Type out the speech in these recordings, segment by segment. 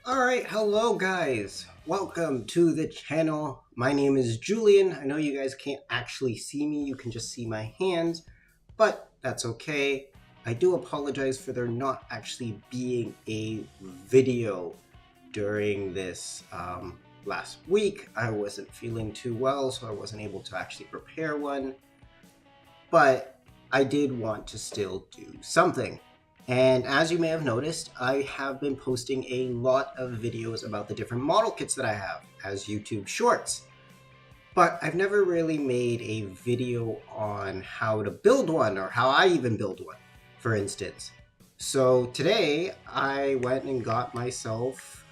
Alright, hello guys. Welcome to the channel. My name is Julian. I know you guys can't actually see me, you can just see my hands, but that's okay. I do apologize for there not actually being a video during this last week. I wasn't feeling too well, so I wasn't able to actually prepare one, but I did want to still do something. And as you may have noticed, I have been posting a lot of videos about the different model kits that I have as YouTube shorts. But I've never really made a video on how to build one or how I even build one, for instance. So today I went and got myself,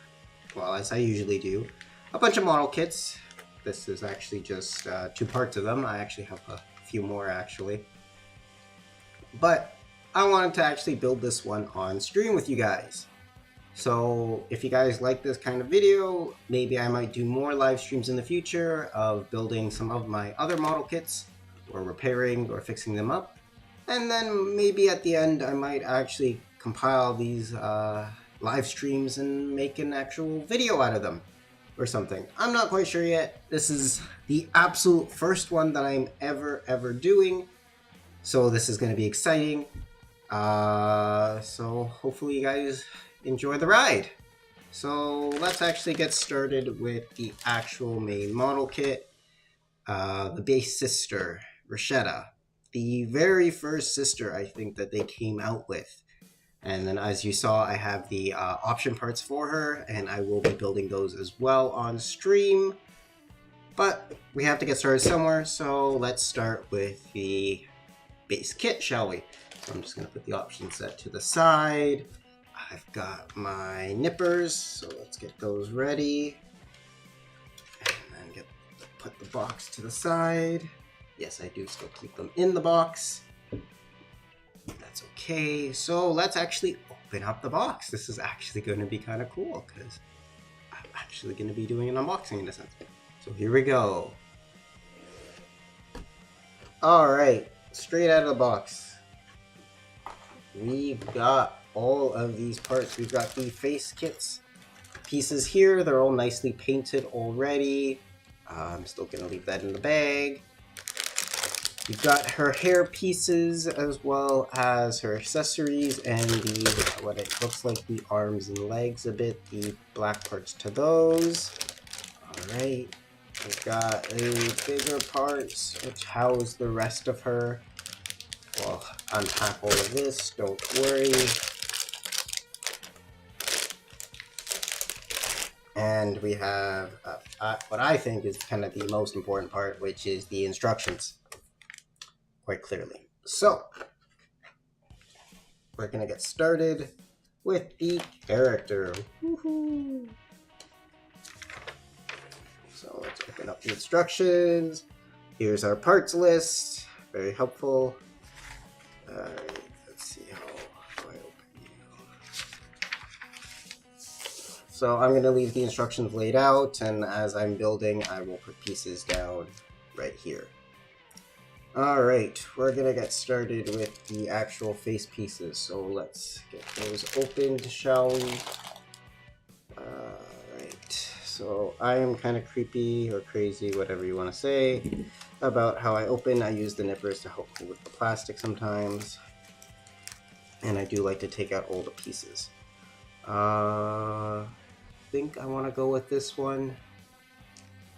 well, as I usually do, a bunch of model kits. This is actually just two parts of them. I actually have a few more actually. But I wanted to actually build this one on stream with you guys. So if you guys like this kind of video, maybe I might do more live streams in the future of building some of my other model kits or repairing or fixing them up. And then maybe at the end I might actually compile these live streams and make an actual video out of them or something. I'm not quite sure yet. This is the absolute first one that I'm ever doing. So this is going to be exciting. So hopefully you guys enjoy the ride. So let's actually get started with the actual main model kit. The base sister, Rishetta. The very first sister I think that they came out with. And then as you saw, I have the option parts for her, and I will be building those as well on stream. But we have to get started somewhere, so let's start with the base kit, shall we? So I'm just going to put the option set to the side. I've got my nippers, so let's get those ready. And then put the box to the side. Yes, I do still keep them in the box. That's okay. So let's actually open up the box. This is actually going to be kind of cool because I'm actually going to be doing an unboxing in a sense. So here we go. Alright, straight out of the box. We've got all of these parts. We've got the face kits pieces here. They're all nicely painted already. I'm still going to leave that in the bag. We've got her hair pieces as well as her accessories and what it looks like the arms and legs a bit, the black parts to those. Alright. We've got the bigger parts which house the rest of her. We'll unpack all of this, don't worry. And we have what I think is kind of the most important part, which is the instructions, quite clearly. So, we're going to get started with the character. Woohoo! So let's open up the instructions. Here's our parts list, very helpful. Alright, let's see how I open you. So I'm going to leave the instructions laid out, and as I'm building, I will put pieces down right here. Alright, we're going to get started with the actual face pieces, so let's get those opened, shall we? Alright, so I am kind of creepy or crazy, whatever you want to say, about how I open. I use the nippers to help me with the plastic sometimes, and I do like to take out all the pieces. I think I want to go with this one,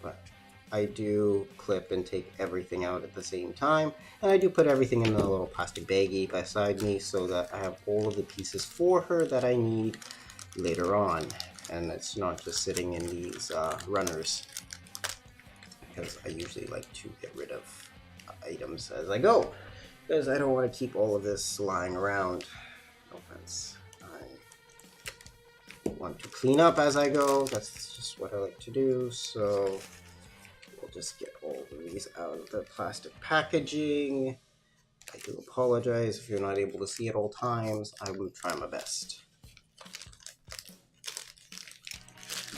but I do clip and take everything out at the same time, and I do put everything in a little plastic baggie beside me so that I have all of the pieces for her that I need later on, and it's not just sitting in these runners, because I usually like to get rid of items as I go, because I don't want to keep all of this lying around. No offense. I want to clean up as I go. That's just what I like to do. So we'll just get all of these out of the plastic packaging. I do apologize if you're not able to see at all times. I will try my best.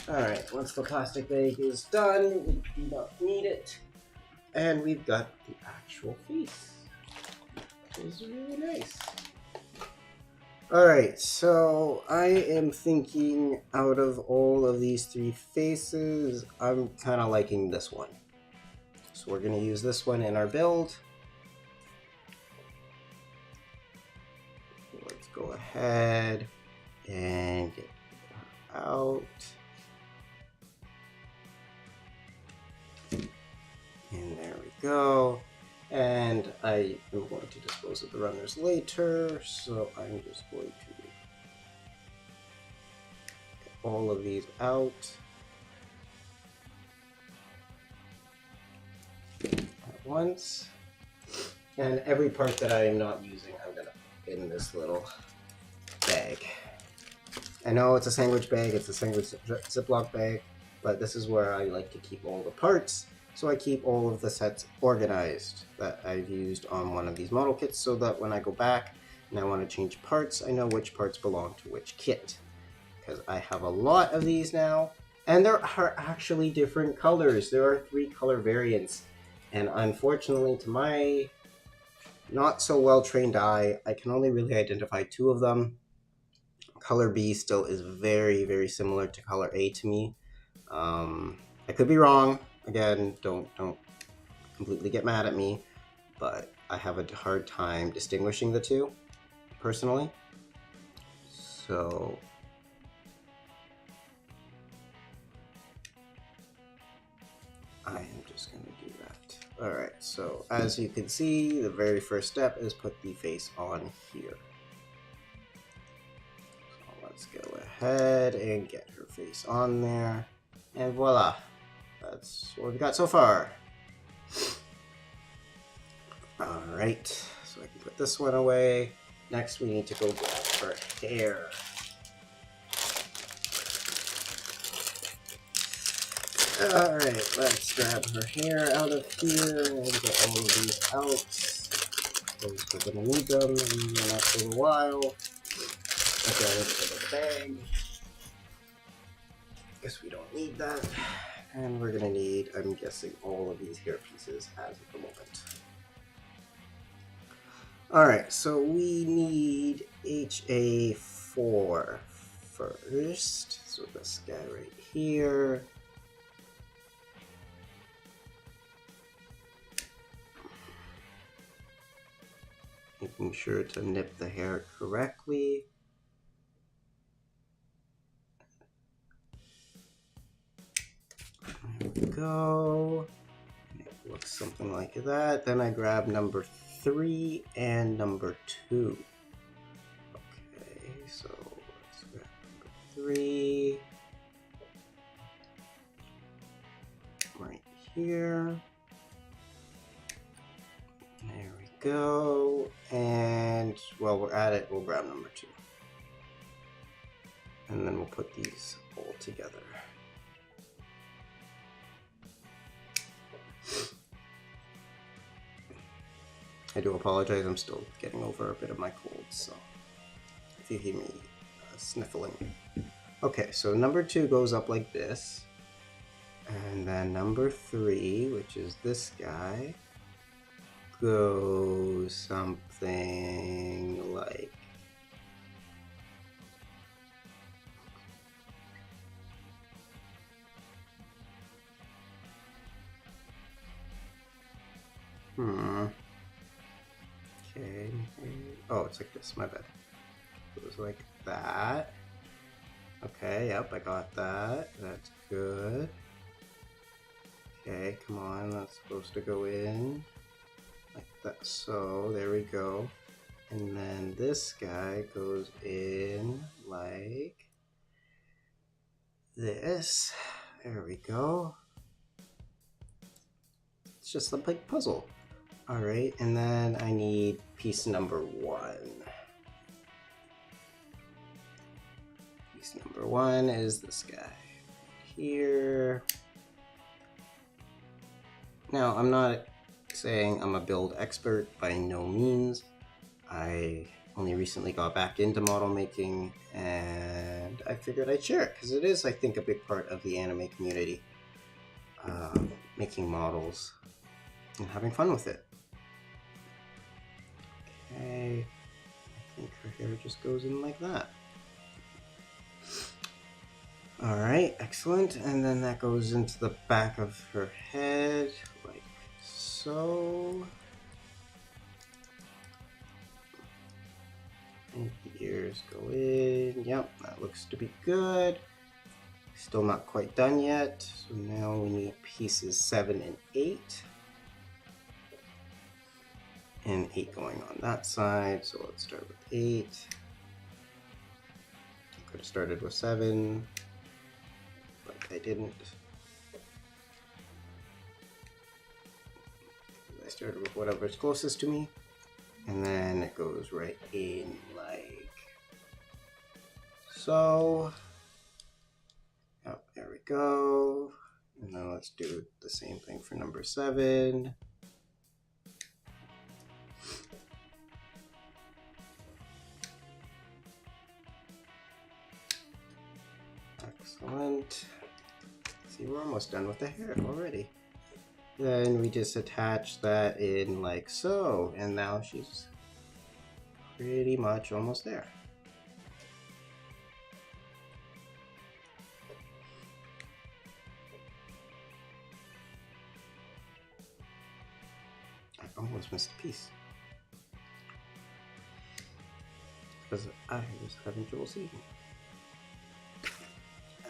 Alright, once the plastic bag is done, we do not need it. And we've got the actual face, which is really nice. Alright, so I am thinking out of all of these three faces, I'm kind of liking this one. So we're going to use this one in our build. Let's go ahead and get her out. And there we go. And I am going to dispose of the runners later, so I'm just going to get all of these out at once. And every part that I am not using, I'm going to put in this little bag. I know it's a sandwich bag, it's a sandwich Ziploc bag, but this is where I like to keep all the parts. So I keep all of the sets organized that I've used on one of these model kits so that when I go back and I want to change parts, I know which parts belong to which kit. Because I have a lot of these now, and there are actually different colors. There are 3 color variants, and unfortunately to my not so well trained eye, I can only really identify 2 of them. Color B still is very, very similar to color A to me. I could be wrong. Again, don't completely get mad at me, but I have a hard time distinguishing the 2, personally. So I am just going to do that. Alright, so as you can see, the very first step is put the face on here. So let's go ahead and get her face on there, and voila! That's what we got so far. Alright, so I can put this one away. Next we need to go grab her hair. Alright, let's grab her hair out of here and get all of these out. Because we're going to need them in the next little while. Okay, let's put the bag. Guess we don't need that. And we're going to need, I'm guessing, all of these hair pieces as of the moment. Alright, so we need HA4 first. So this guy right here. Making sure to nip the hair correctly. There we go. It looks something like that. Then I grab number 3 and number 2. Okay, so let's grab number 3. Right here. There we go. And while we're at it, we'll grab number 2. And then we'll put these all together. I do apologize, I'm still getting over a bit of my cold, so if you hear me sniffling. Okay, so number 2 goes up like this. And then number 3, which is this guy, goes something like okay. Oh, it's like this, my bad. It was like that. Okay, yep, I got that. That's good. Okay, come on, that's supposed to go in like that. So there we go. And then this guy goes in like this. There we go. It's just a big puzzle. Alright, and then I need piece number 1. Piece number 1 is this guy here. Now, I'm not saying I'm a build expert by no means. I only recently got back into model making, and I figured I'd share it because it is, I think, a big part of the anime community. Making models and having fun with it. Okay, think her hair just goes in like that. Alright, excellent. And then that goes into the back of her head, like so. And the ears go in. Yep, that looks to be good. Still not quite done yet. So now we need pieces 7 and 8. And 8 going on that side. So let's start with 8. Could have started with 7, but I didn't. I started with whatever's closest to me. And then it goes right in like so. Oh, there we go. And then let's do the same thing for number 7. Excellent. See, we're almost done with the hair already. Then we just attach that in like so, and now she's pretty much almost there. I almost missed a piece. Because I was having trouble seeing.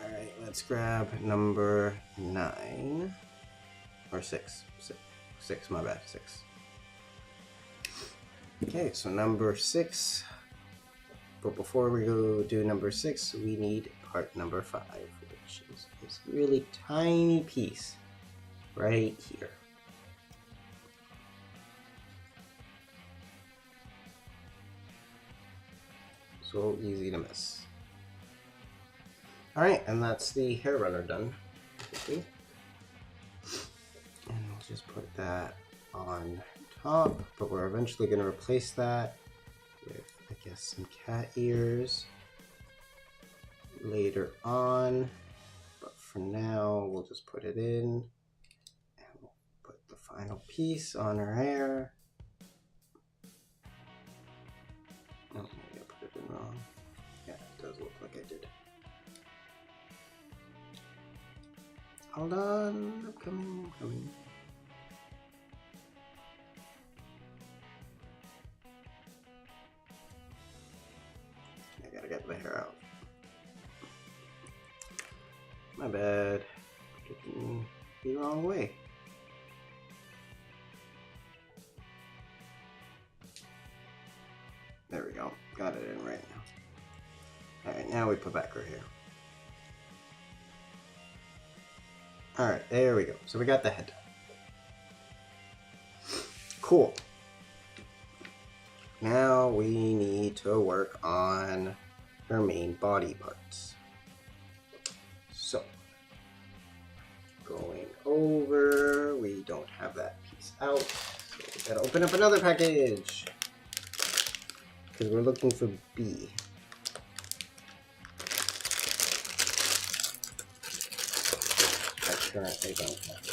Alright, let's grab number 9. Or 6. 6, my bad, 6. Okay, so number 6. But before we go do number 6, we need part number 5, which is this really tiny piece right here. So easy to miss. Alright, and that's the hair runner done. And we'll just put that on top, but we're eventually going to replace that with, I guess, some cat ears later on. But for now, we'll just put it in, and we'll put the final piece on her hair. Oh, maybe I put it in wrong. Yeah, it does look like I did. Hold on, I'm coming. I gotta get the hair out. My bad. Put it in the wrong way. There we go. Got it in right now. Alright, now we put back her hair. Alright, there we go. So we got the head. Cool. Now we need to work on her main body parts. So, going over, we don't have that piece out. So we gotta open up another package. Because we're looking for B. Currently don't have it.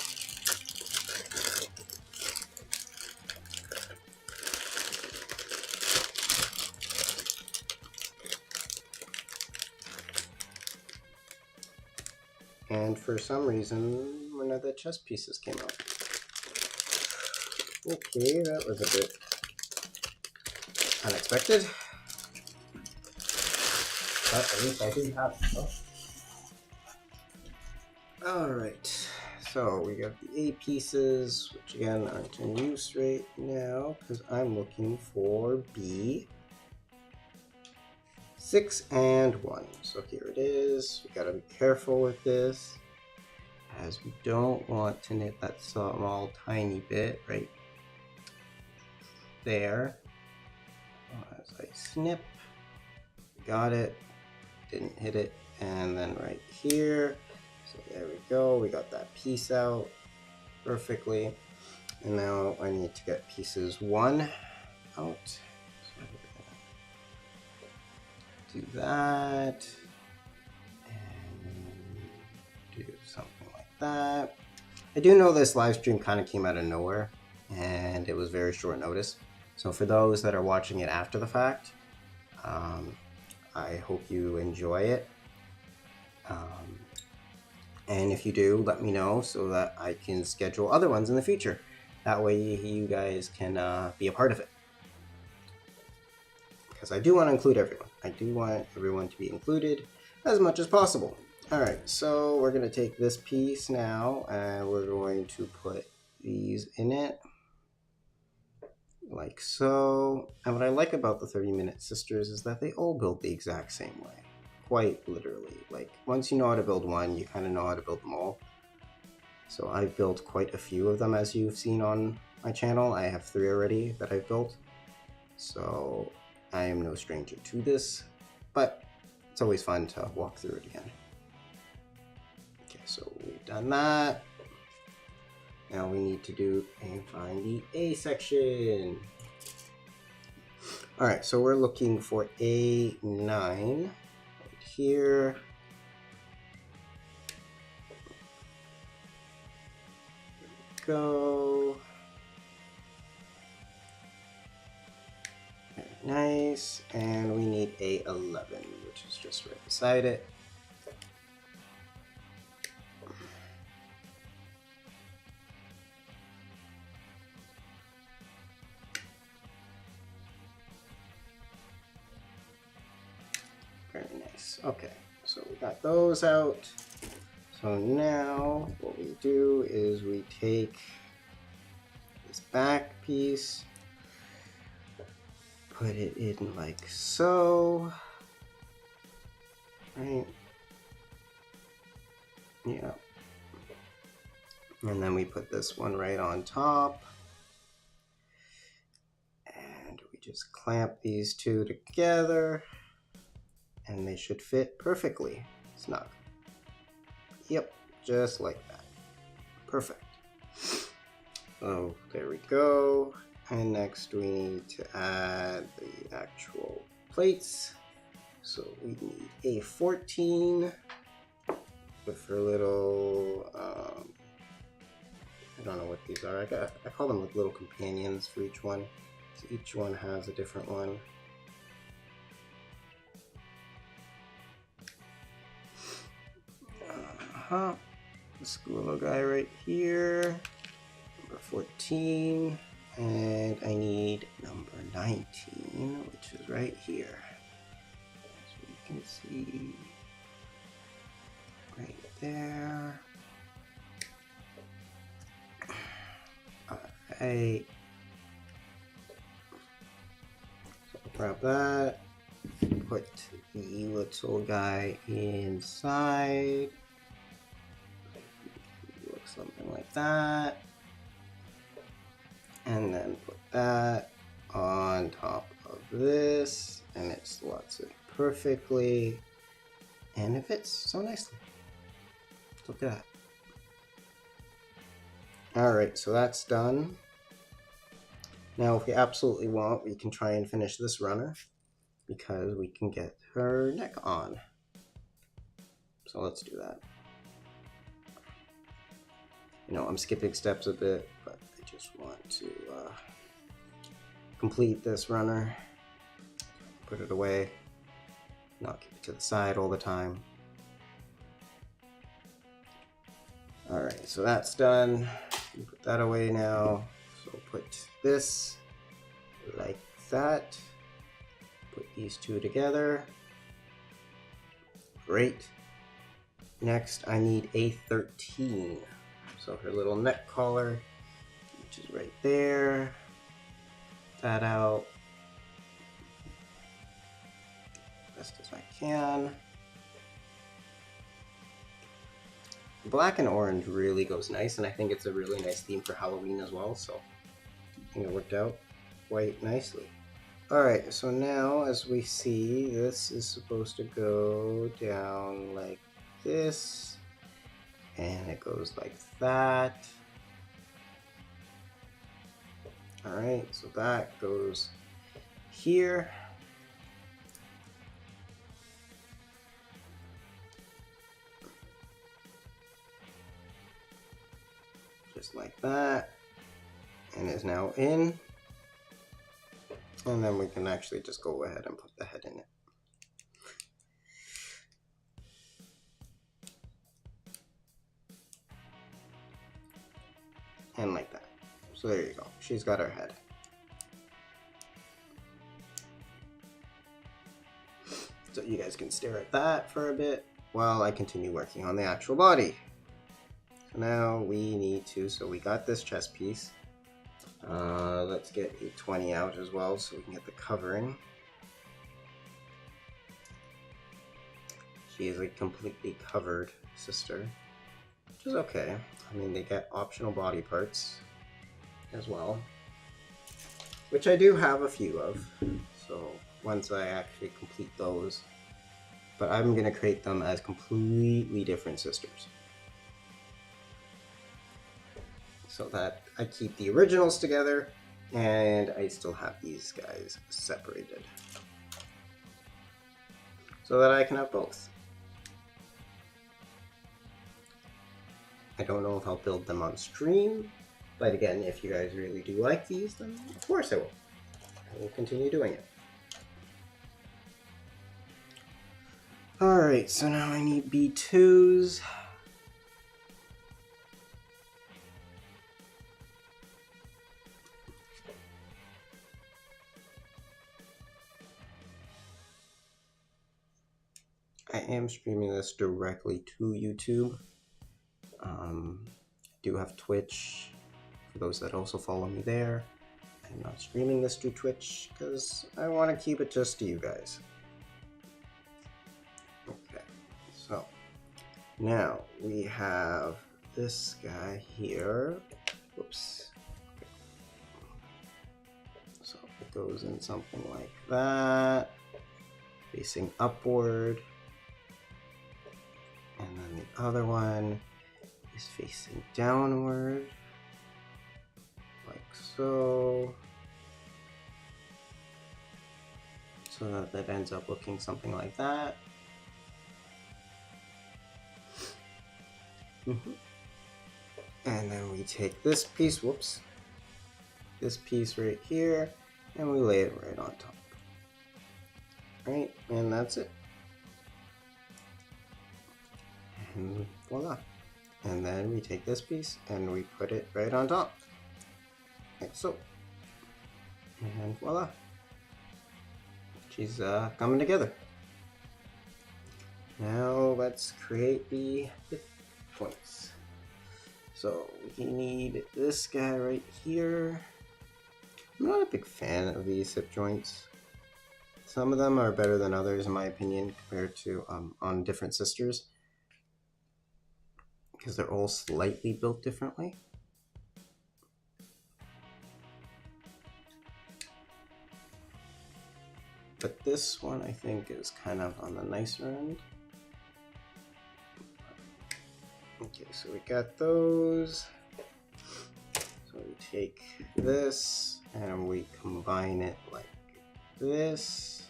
And for some reason, one of the chest pieces came out. Okay, that was a bit unexpected. But at least I do have it. Alright, so we got the A pieces, which again aren't in use right now because I'm looking for B. 6 and 1. So here it is. We gotta be careful with this as we don't want to knit that small tiny bit right there. As I snip, got it, didn't hit it, and then right here. So there we go, we got that piece out perfectly. And now I need to get pieces 1 out. So we're gonna do that. And do something like that. I do know this live stream kind of came out of nowhere and it was very short notice. So for those that are watching it after the fact, I hope you enjoy it. And if you do, let me know so that I can schedule other ones in the future. That way you guys can be a part of it. Because I do want to include everyone. I do want everyone to be included as much as possible. Alright, so we're going to take this piece now and we're going to put these in it. Like so. And what I like about the 30-Minute Sisters is that they all build the exact same way. Quite literally. Like, once you know how to build one, you kind of know how to build them all. So I've built quite a few of them, as you've seen on my channel. I have 3 already that I've built. So I am no stranger to this, but it's always fun to walk through it again. Okay, so we've done that. Now we need to do and find the A section. Alright, so we're looking for A9 right here. There we go. Very nice. And we need A11, which is just right beside it. Very nice. Okay, so we got those out. So now what we do is we take this back piece, put it in like so. Right? Yeah. And then we put this one right on top. And we just clamp these two together. And they should fit perfectly snug. Yep, just like that. Perfect. So there we go. And next we need to add the actual plates. So we need A14 with her little, I don't know what these are. I call them like little companions for each one. So each one has a different one. This little guy right here, number 14, and I need number 19, which is right here. So you can see right there. Alright, so grab that, put the little guy inside. Something like that, and then put that on top of this, and it slots it perfectly, and it fits so nicely. Look at that. Alright, so that's done. Now if we absolutely want, we can try and finish this runner, because we can get her neck on. So let's do that. You know, I'm skipping steps a bit, but I just want to complete this runner, put it away, not keep it to the side all the time. Alright, so that's done. Put that away now. So put this like that. Put these two together. Great. Next, I need A13. So her little neck collar, which is right there. That out best as I can. Black and orange really goes nice, and I think it's a really nice theme for Halloween as well, so I think it worked out quite nicely. Alright, so now as we see, this is supposed to go down like this. And it goes like that. Alright, so that goes here. Just like that. And is now in. And then we can actually just go ahead and put the head in it. And like that. So there you go. She's got her head. So you guys can stare at that for a bit while I continue working on the actual body. So now we need to, so we got this chest piece. Let's get a 20 out as well so we can get the covering. She is a completely covered sister, which is okay. I mean, they get optional body parts as well, which I do have a few of. So once I actually complete those, but I'm going to create them as completely different sisters, so that I keep the originals together and I still have these guys separated so that I can have both. I don't know if I'll build them on stream, but again, if you guys really do like these, then of course I will. I will continue doing it. Alright, so now I need B2s. I am streaming this directly to YouTube. I do have Twitch, for those that also follow me there. I'm not streaming this to Twitch because I want to keep it just to you guys. Okay, so now we have this guy here. Whoops. Okay. So it goes in something like that, facing upward. And then the other one is facing downward, like so. So that ends up looking something like that. And then we take this piece, whoops, this piece right here, and we lay it right on top. Right, and that's it. And voila. And then we take this piece and we put it right on top, like so. And voila. She's coming together. Now let's create the hip points. So we need this guy right here. I'm not a big fan of these hip joints. Some of them are better than others in my opinion compared to on different sisters, because they're all slightly built differently. But this one I think is kind of on the nicer end. Okay, so we got those. So we take this and we combine it like this.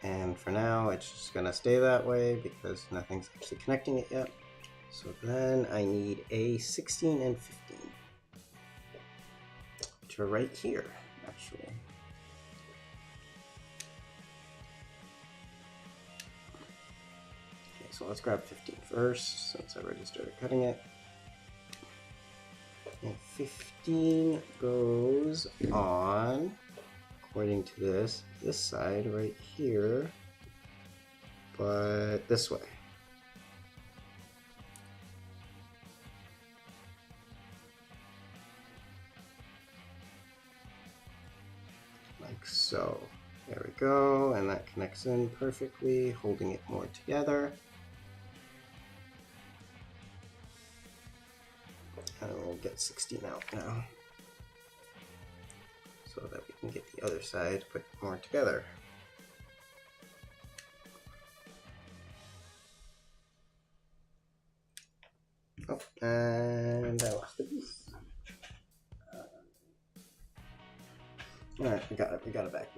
And for now, it's just gonna stay that way because nothing's actually connecting it yet. So then I need a 16 and 15, which are right here, actually. Okay, so let's grab 15 first, since I already started cutting it. And 15 goes on, according to this side right here, but this way. Like so. There we go, and that connects in perfectly, holding it more together. And we'll get 16 out now, so that we can get the other side put more together. Oh, and I lost the piece. Alright, we got it back.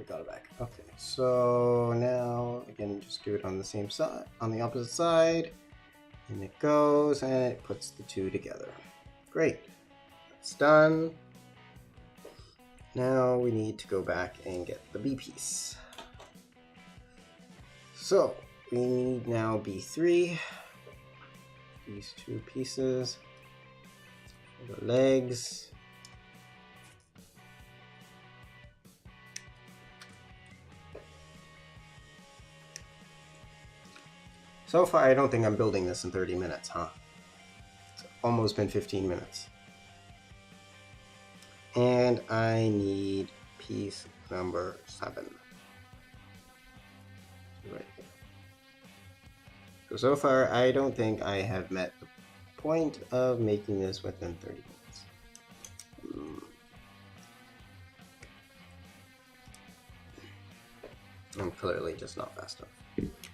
Okay, so now, again, just do it on the same side, on the opposite side, and it goes, and it puts the two together. Great, that's done. now we need to go back and get the B piece. So we need now B3, these two pieces, the legs. So far, I don't think I'm building this in 30 minutes, huh? It's almost been 15 minutes. And I need piece number 7. Right here. So far, I don't think I have met the point of making this within 30 minutes. I'm clearly just not fast enough.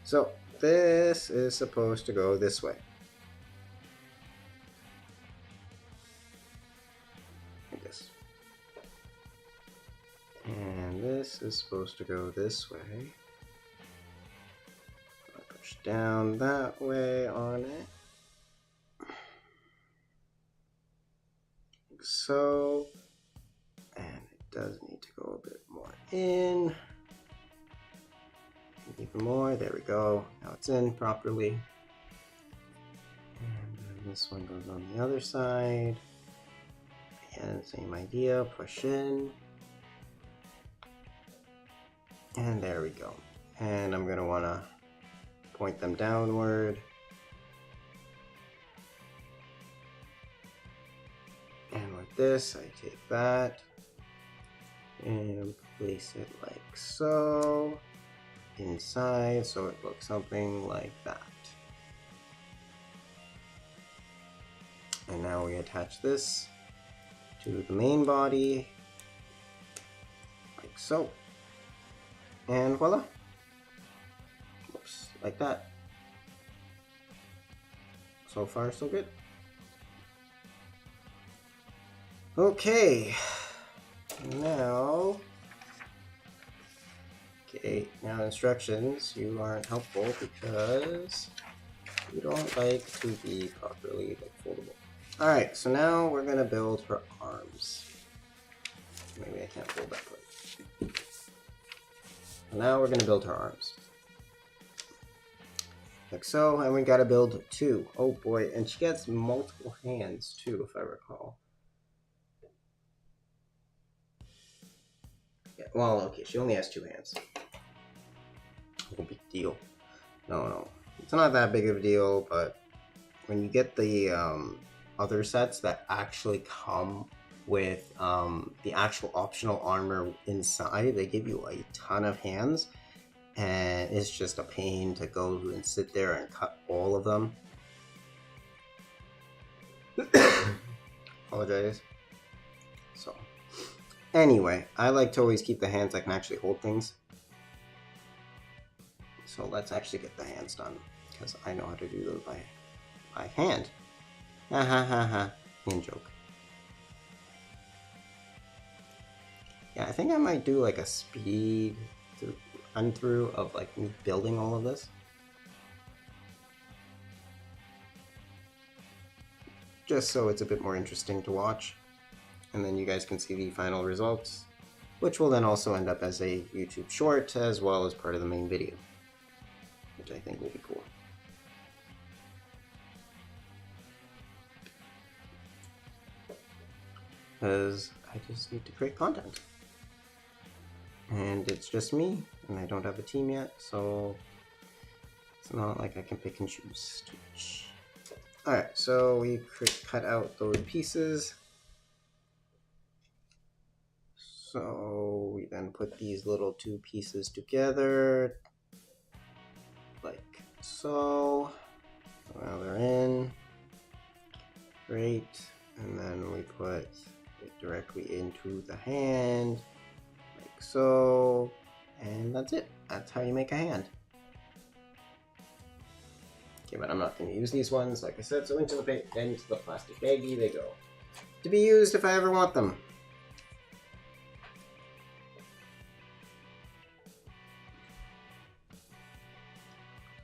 So this is supposed to go this way. Like this. And this is supposed to go this way. I push down that way on it. Like so. And it does need to go a bit more in. Even more, there we go. Now it's in properly. And then this one goes on the other side. Again, same idea, push in. And there we go. And I'm gonna wanna point them downward. And with this, I take that and place it like so. Inside, so it looks something like that. And now we attach this to the main body, like so. And voila. Looks like that. So far, so good. Okay. Now instructions, you aren't helpful because you don't like to be properly foldable. Alright, so now we're going to build her arms. Maybe I can't fold that part. Now we're going to build her arms. Like so, and we got to build 2. Oh boy, and she gets multiple hands too, if I recall. Yeah, well, okay, she only has 2 hands. No big deal. No, it's not that big of a deal, but when you get the other sets that actually come with the actual optional armor inside, they give you a ton of hands, and it's just a pain to go and sit there and cut all of them. Apologize. So, anyway, I like to always keep the hands I can actually hold things. So let's actually get the hands done, because I know how to do those by hand. Ha ha ha ha. In joke. Yeah, I think I might do like a speed run through of like me building all of this. Just so it's a bit more interesting to watch. And then you guys can see the final results, which will then also end up as a YouTube short as well as part of the main video, which I think will be cool. Because I just need to create content. And it's just me, and I don't have a team yet, so it's not like I can pick and choose too much. Alright, so we cut out those pieces. So we then put these little 2 pieces together, like so. Now they're in. Great. And then we put it directly into the hand, like so. And that's it. That's how you make a hand. Okay, but I'm not going to use these ones, like I said, so into the plastic baggie they go. To be used if I ever want them.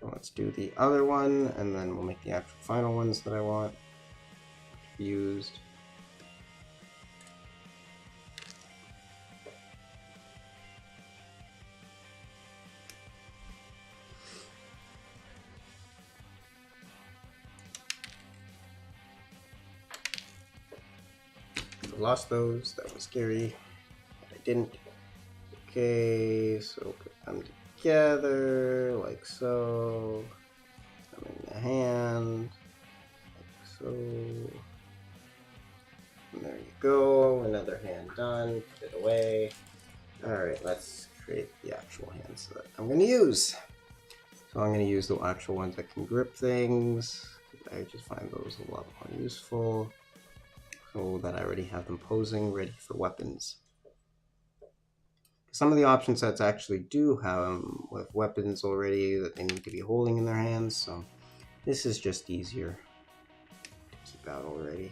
So let's do the other one, and then we'll make the actual final ones that I want to be used. lost those. That was scary. But I didn't. Okay, so put them together like so. Them in the hand. Like so. And there you go. Another hand done. Put it away. Alright, let's create the actual hands that I'm going to use. So I'm going to use the actual ones that can grip things. I just find those a lot more useful. So that I already have them posing, ready for weapons. Some of the option sets actually do have them with weapons already that they need to be holding in their hands. So this is just easier to keep out already.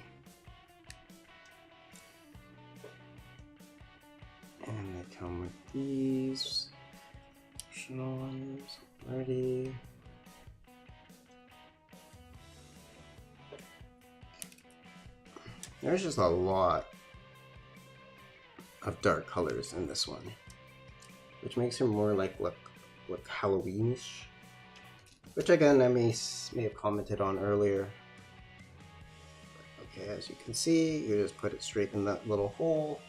And they come with these optional ones already. There's just a lot of dark colors in this one, which makes her more like look Halloweenish. Which again, I may have commented on earlier. Okay, as you can see, you just put it straight in that little hole.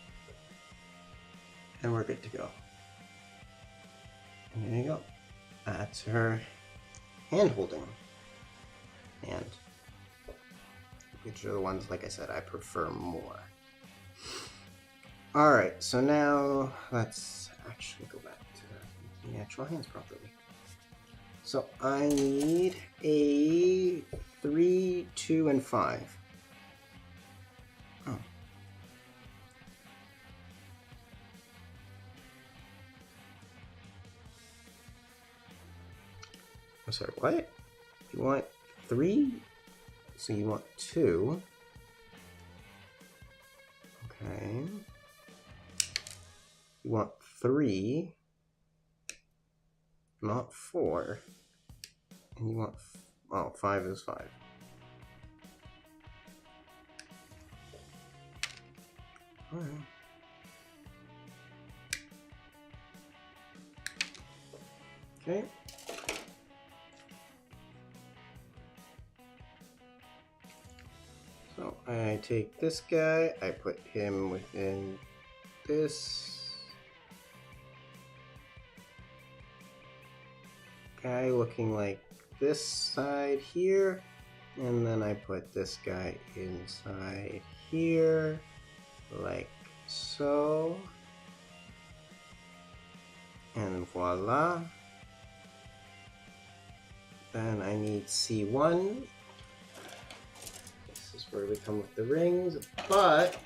And we're good to go. And there you go. That's her hand holding. And which are the ones, like I said, I prefer more. Alright, so now let's actually go back to the actual hands properly. So I need a 3, 2, and 5. Oh. I'm sorry, what? You want 3? So you want 2. Okay. You want 3. Not 4. And you want... oh, 5 is 5. Alright. Okay. So I take this guy, I put him within this guy looking like this side here, and then I put this guy inside here like so, and voila. Then I need C1. This is where we come with the rings, but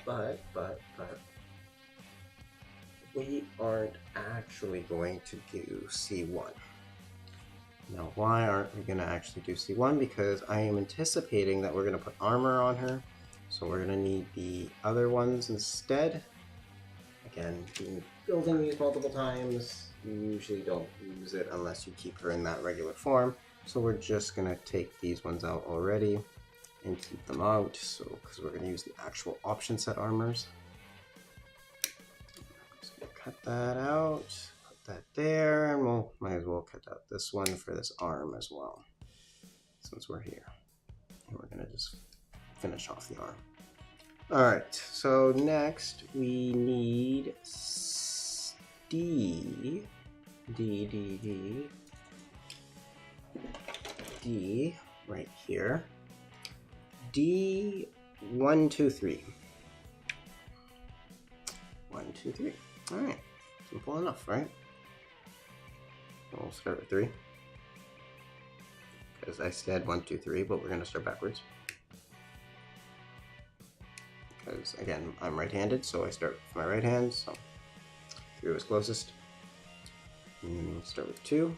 we aren't actually going to do C1. Now, why aren't we going to actually do C1? Because I am anticipating that we're going to put armor on her, so we're going to need the other ones instead. Again, building these multiple times, you usually don't use it unless you keep her in that regular form. So we're just going to take these ones out already and keep them out, so because we're going to use the actual option set armors. I'm just going to cut that out, put that there, and we'll might as well cut out this one for this arm as well, since we're here. And we're going to just finish off the arm. Alright, so next we need D right here. D 1, 2, 3. 1, 2, 3. Alright, simple enough, right? We'll start with 3. Because I said 1, 2, 3, but we're going to start backwards. Because again, I'm right-handed, so I start with my right hand, so 3 was closest. And we'll start with 2.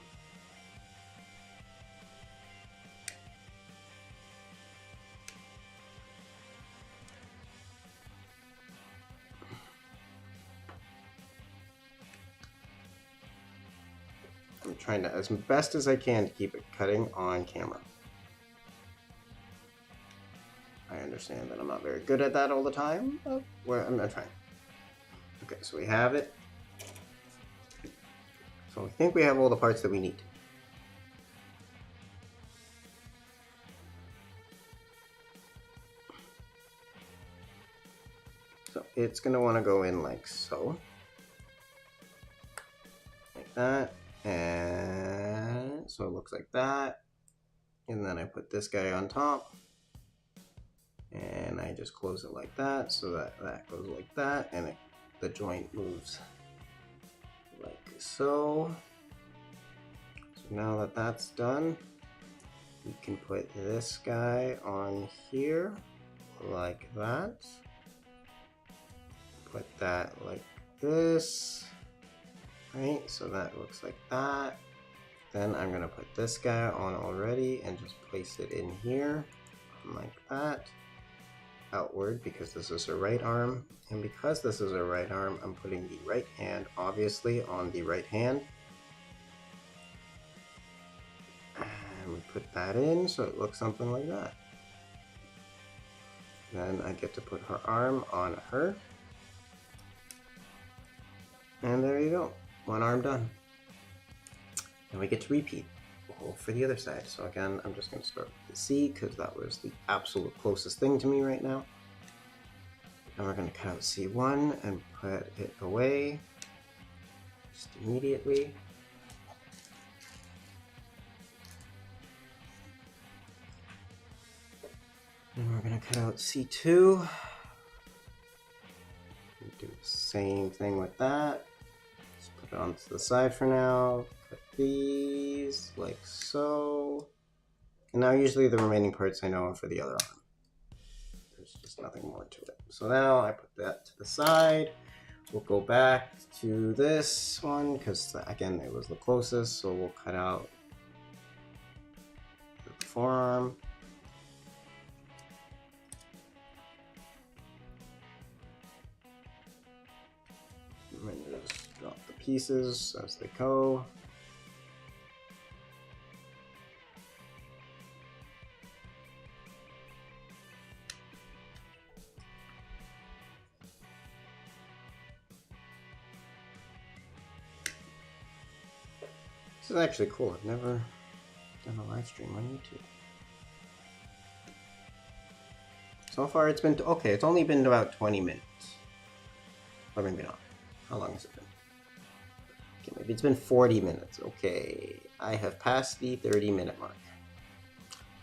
I'm trying to, as best as I can, to keep it cutting on camera. I understand that I'm not very good at that all the time, but I'm trying. Okay, so we have it. So I think we have all the parts that we need. So it's going to want to go in like so. Like that. And so it looks like that. And then I put this guy on top. And I just close it like that, so that goes like that, and the joint moves like so. So now that that's done, we can put this guy on here like that. Put that like this, right? So that looks like that. Then I'm gonna put this guy on already and just place it in here like that. Outward, because this is a right arm, and because this is a right arm, I'm putting the right hand obviously on the right hand, and we put that in so it looks something like that. Then I get to put her arm on her, and there you go, one arm done. And we get to repeat for the other side. So again, I'm just going to start with the C because that was the absolute closest thing to me right now. And we're going to cut out C1 and put it away just immediately. And we're going to cut out C2. Do the same thing with that. Just put it onto the side for now. Cut these like so. And now usually the remaining parts I know are for the other arm. There's just nothing more to it. So now I put that to the side. We'll go back to this one because again it was the closest. So we'll cut out the forearm. And just drop the pieces as they go. This is actually cool. I've never done a live stream on YouTube. So far it's been, okay, it's only been about 20 minutes. Or maybe not. How long has it been? Okay, maybe it's been 40 minutes. Okay, I have passed the 30-minute mark.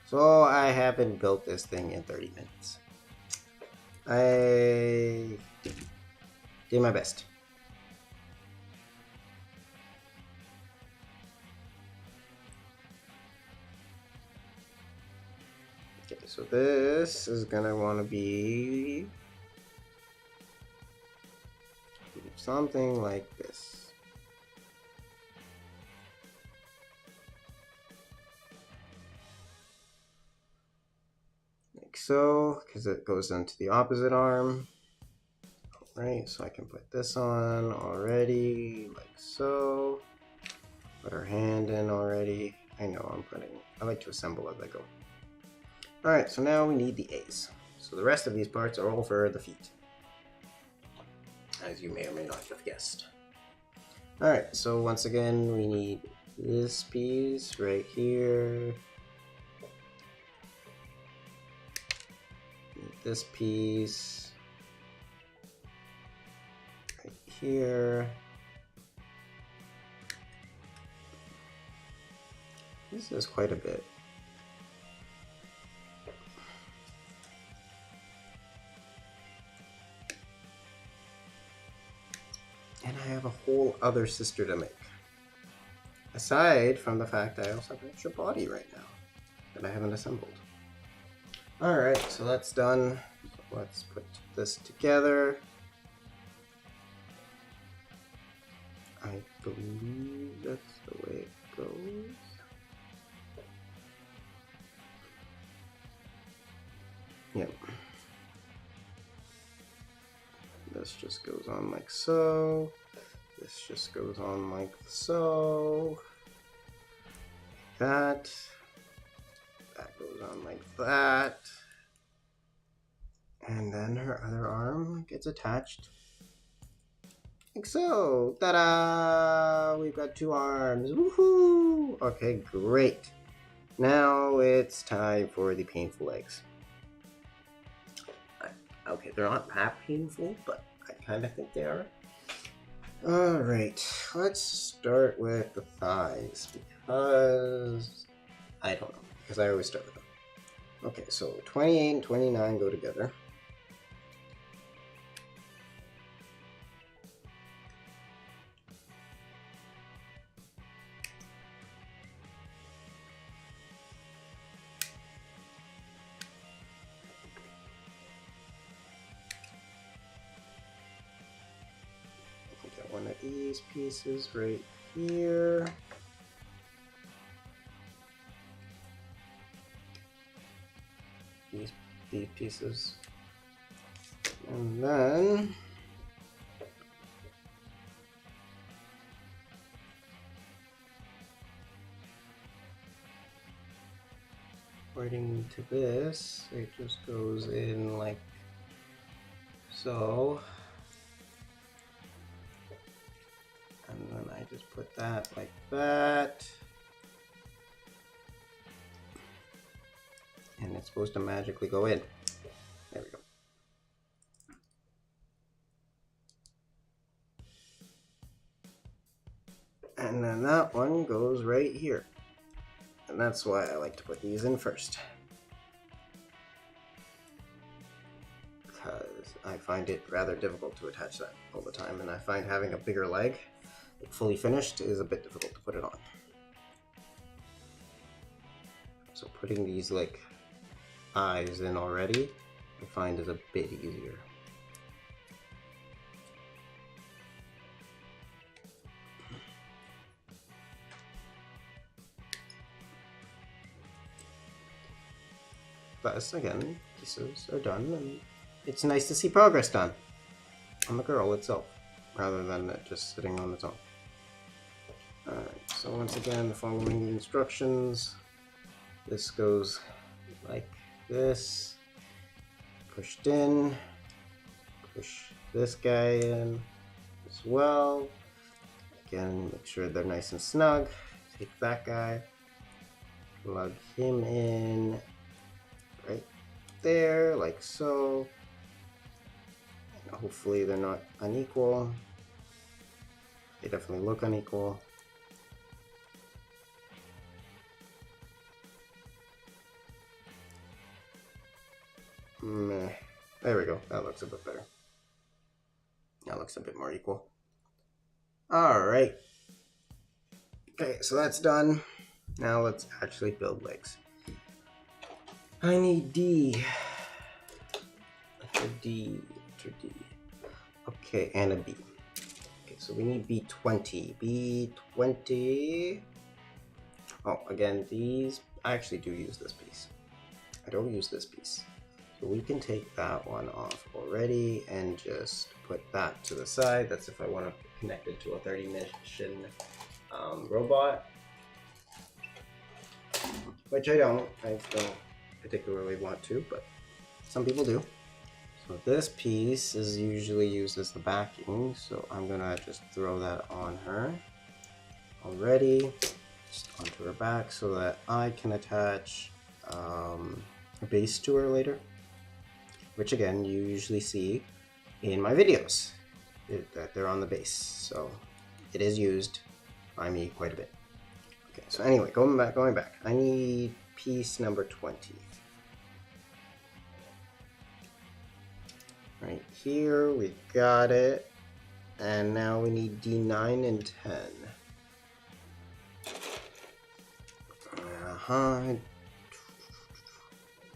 So I haven't built this thing in 30 minutes. I did my best. Okay, so this is gonna want to be something like this. Like so, because it goes into the opposite arm. Right, so I can put this on already, like so. Put her hand in already. I know I like to assemble as I go. Alright, so now we need the A's. So the rest of these parts are all for the feet, as you may or may not have guessed. Alright, so once again, we need this piece right here. Need this piece right here. This is quite a bit. And I have a whole other sister to make. Aside from the fact I also have an extra body right now that I haven't assembled. Alright, so that's done. So let's put this together. I believe that's the way it goes. Yep. This just goes on like so. This just goes on like so. That. That goes on like that. And then her other arm gets attached. Like so. Ta-da! We've got two arms. Woohoo! Okay, great. Now it's time for the painful legs. Okay, they're not that painful, but I kind of think they are. Alright, let's start with the thighs, because I don't know, because I always start with them. Okay, so 28 and 29 go together. Get one of these pieces right here. These pieces. And then according to this, it just goes in like so. And then I just put that like that. And it's supposed to magically go in. There we go. And then that one goes right here. And that's why I like to put these in first. Because I find it rather difficult to attach that all the time. And I find having a bigger leg, like fully finished, is a bit difficult to put it on. So putting these like eyes in already, I find is a bit easier. Thus, again, pieces are done, and it's nice to see progress done on the girl itself, rather than it just sitting on its own. Alright, so once again, following the instructions, this goes like this, pushed in, push this guy in as well. Again, make sure they're nice and snug. Take that guy, plug him in right there, like so. And hopefully they're not unequal. They definitely look unequal. Meh. There we go. That looks a bit better. That looks a bit more equal. Alright. Okay, so that's done. Now let's actually build legs. I need D. A D. D. Okay, and a B. Okay, so we need B20. B20. Oh, again, these. I actually do use this piece. I don't use this piece. So we can take that one off already and just put that to the side. That's if I want to connect it to a 30 mission robot. Which I don't particularly want to, but some people do. So this piece is usually used as the backing, so I'm gonna just throw that on her already, just onto her back, so that I can attach a base to her later, which again you usually see in my videos that they're on the base, so it is used by me quite a bit. Okay, so anyway, going back, I need piece number 20. Right here, we got it, and now we need D9 and 10.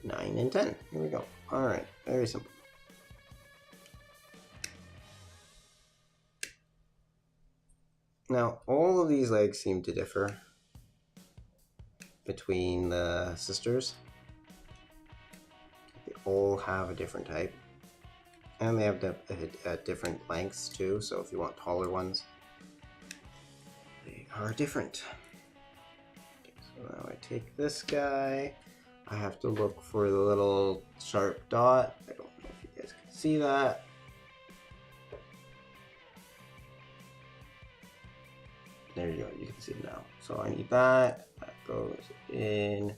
9 and 10, here we go. Alright, very simple. Now, all of these legs seem to differ between the sisters. They all have a different type. And they have different lengths too, so if you want taller ones, they are different. Okay, so now I take this guy. I have to look for the little sharp dot. I don't know if you guys can see that. There you go, you can see it now. So I need that. That goes in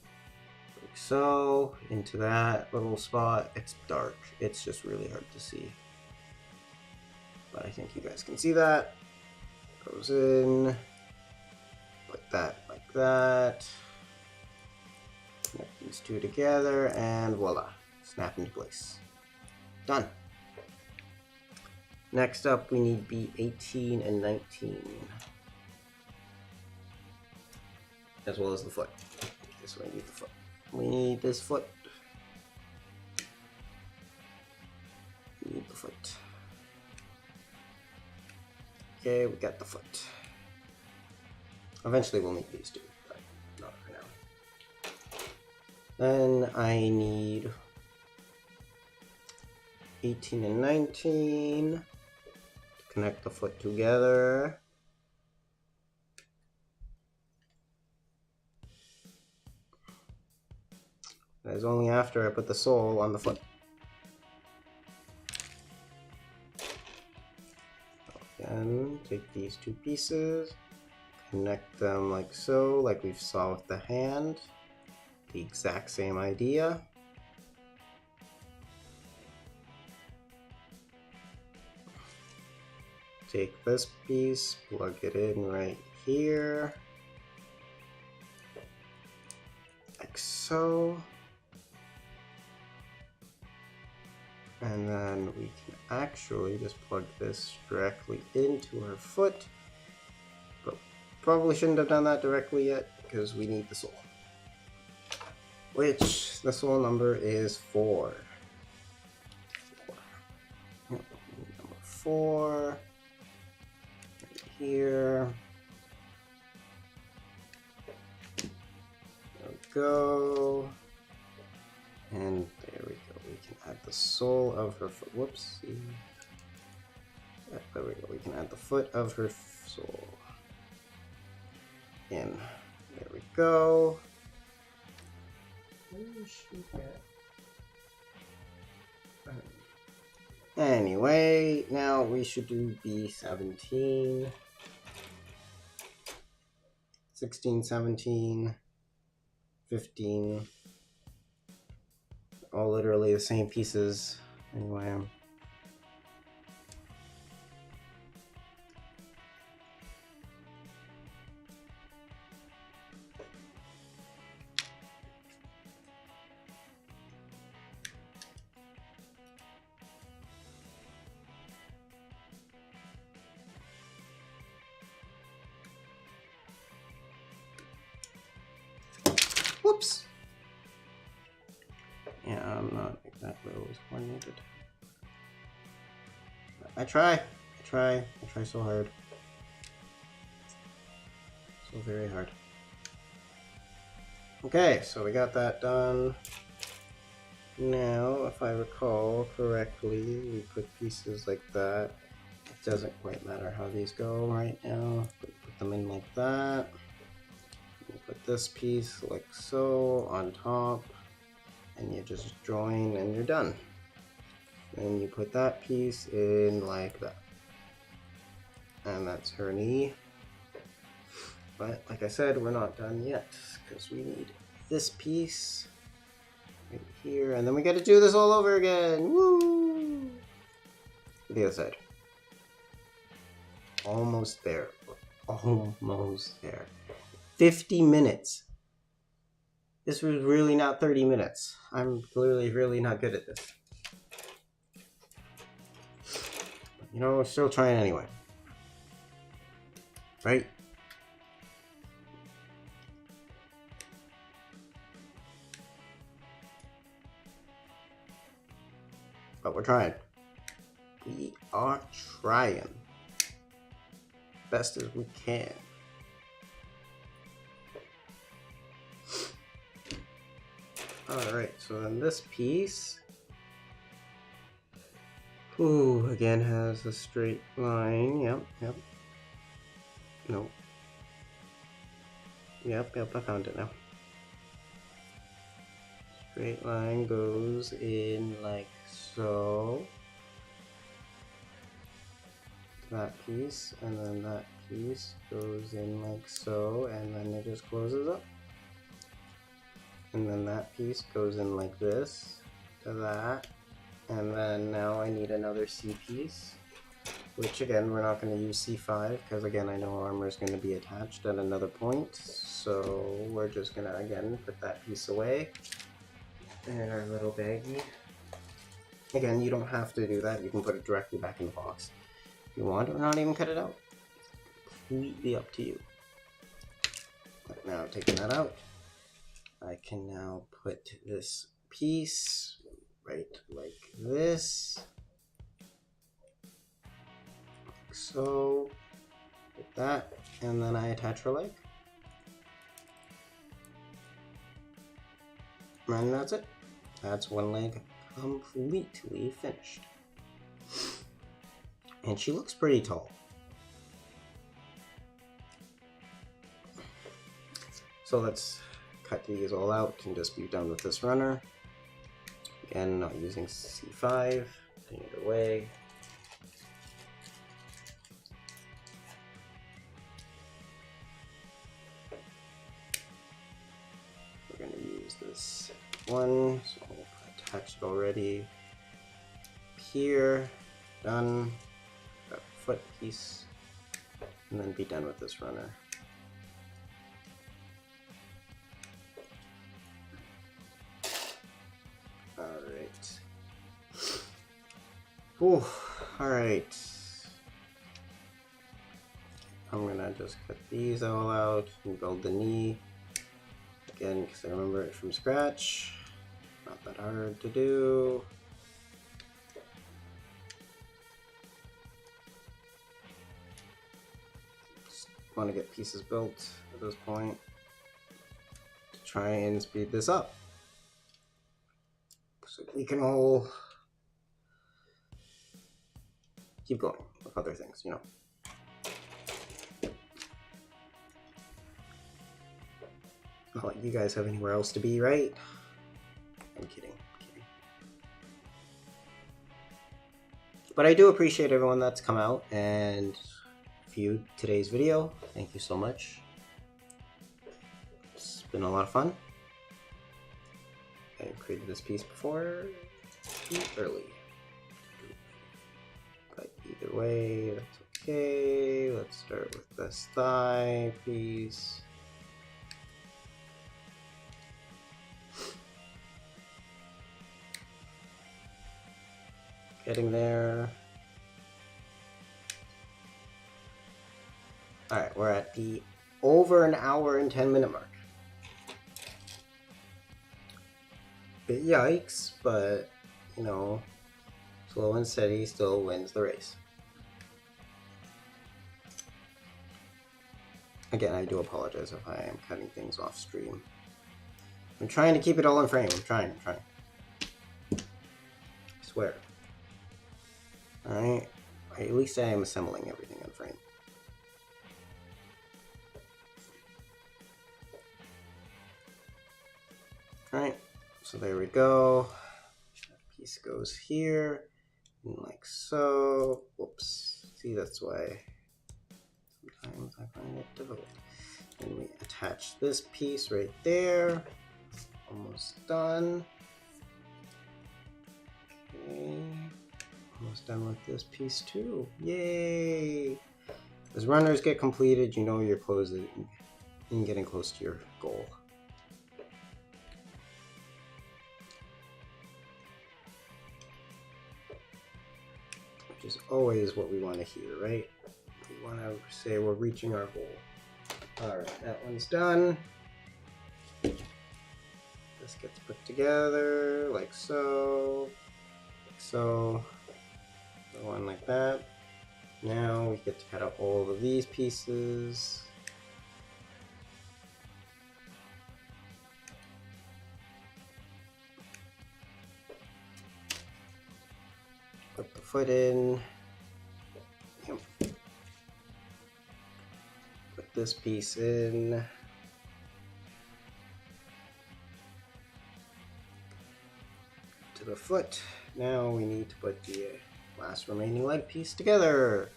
like so, into that little spot. It's dark. It's just really hard to see. But I think you guys can see that. Goes in, like that. Connect these two together, and voila, snap into place. Done. Next up, we need B18 and 19. As well as the foot. This way, we need the foot. We need this foot. We need the foot. Okay, we got the foot. Eventually we'll need these two, but not for now. Then I need 18 and 19 to connect the foot together. That is only after I put the sole on the foot. Again, take these two pieces, connect them like so, like we've saw with the hand. The exact same idea. Take this piece, plug it in right here, like so. And then we can actually just plug this directly into her foot. But probably shouldn't have done that directly yet because we need the sole. Which the sole number is 4. Number 4. Right here. There we go. And there we go. We can add the sole of her foot. Whoops. Yeah, there we go. We can add the foot of her sole. In. There we go. Anyway, now we should do B17. 16, 17, 15. All literally the same pieces. Anyway. Whoops! Yeah, I'm not exactly always coordinated. I try so hard. So very hard. Okay, so we got that done. Now, if I recall correctly, we put pieces like that. It doesn't quite matter how these go right now. Put them in like that. You put this piece like so on top. And you just join and you're done. Then you put that piece in like that. And that's her knee. But like I said, we're not done yet because we need this piece right here. And then we got to do this all over again. Woo! The other side. Almost there. Almost there. 50 minutes. This was really not 30 minutes. I'm clearly really not good at this. But, you know, we're still trying anyway. Right? But we're trying. We are trying. Best as we can. Alright, so then this piece, again has a straight line. Yep. No. Yep, I found it now. Straight line goes in like so. That piece, and then that piece goes in like so, and then it just closes up. And then that piece goes in like this to that. And then now I need another C piece, which again, we're not going to use C5 because again, I know armor is going to be attached at another point. So we're just going to again put that piece away in our little baggie. Again, you don't have to do that. You can put it directly back in the box if you want, or not even cut it out. Completely up to you. But now taking that out, I can now put this piece right like this. Like so. Like that. And then I attach her leg. And that's it. That's one leg completely finished. And she looks pretty tall. So let's cut these all out and just be done with this runner. Again, not using C5, putting it away. We're going to use this one, so I'll attach it already. Here, done. Got a foot piece, and then be done with this runner. Alright. Ooh, alright. I'm gonna just cut these all out and build the knee. Again, because I remember it from scratch. Not that hard to do. Just want to get pieces built at this point to try and speed this up. So we can all keep going with other things, you know. Not like you guys have anywhere else to be, right? I'm kidding. But I do appreciate everyone that's come out and viewed today's video. Thank you so much. It's been a lot of fun. I created this piece before too early. But either way, that's okay. Let's start with this thigh piece. Getting there. Alright, we're at the over an hour and 10-minute mark. Bit yikes, but you know, slow and steady still wins the race. Again, I do apologize if I am cutting things off stream. I'm trying to keep it all in frame. I'm trying. I swear. Alright, at least I am assembling everything in frame. Alright, so there we go. That piece goes here, and like so. Whoops. See, that's why sometimes I find it difficult. And we attach this piece right there. Almost done. Okay. Almost done with this piece too. Yay! As runners get completed, you know you're closing and getting close to your goal. Which is always what we want to hear, right? We want to say we're reaching our goal. Alright, that one's done. This gets put together like so. Like so. One like that. Now we get to cut out all of these pieces. Put the foot in. Yep. Put this piece in. To the foot. Now we need to put the last remaining leg piece together.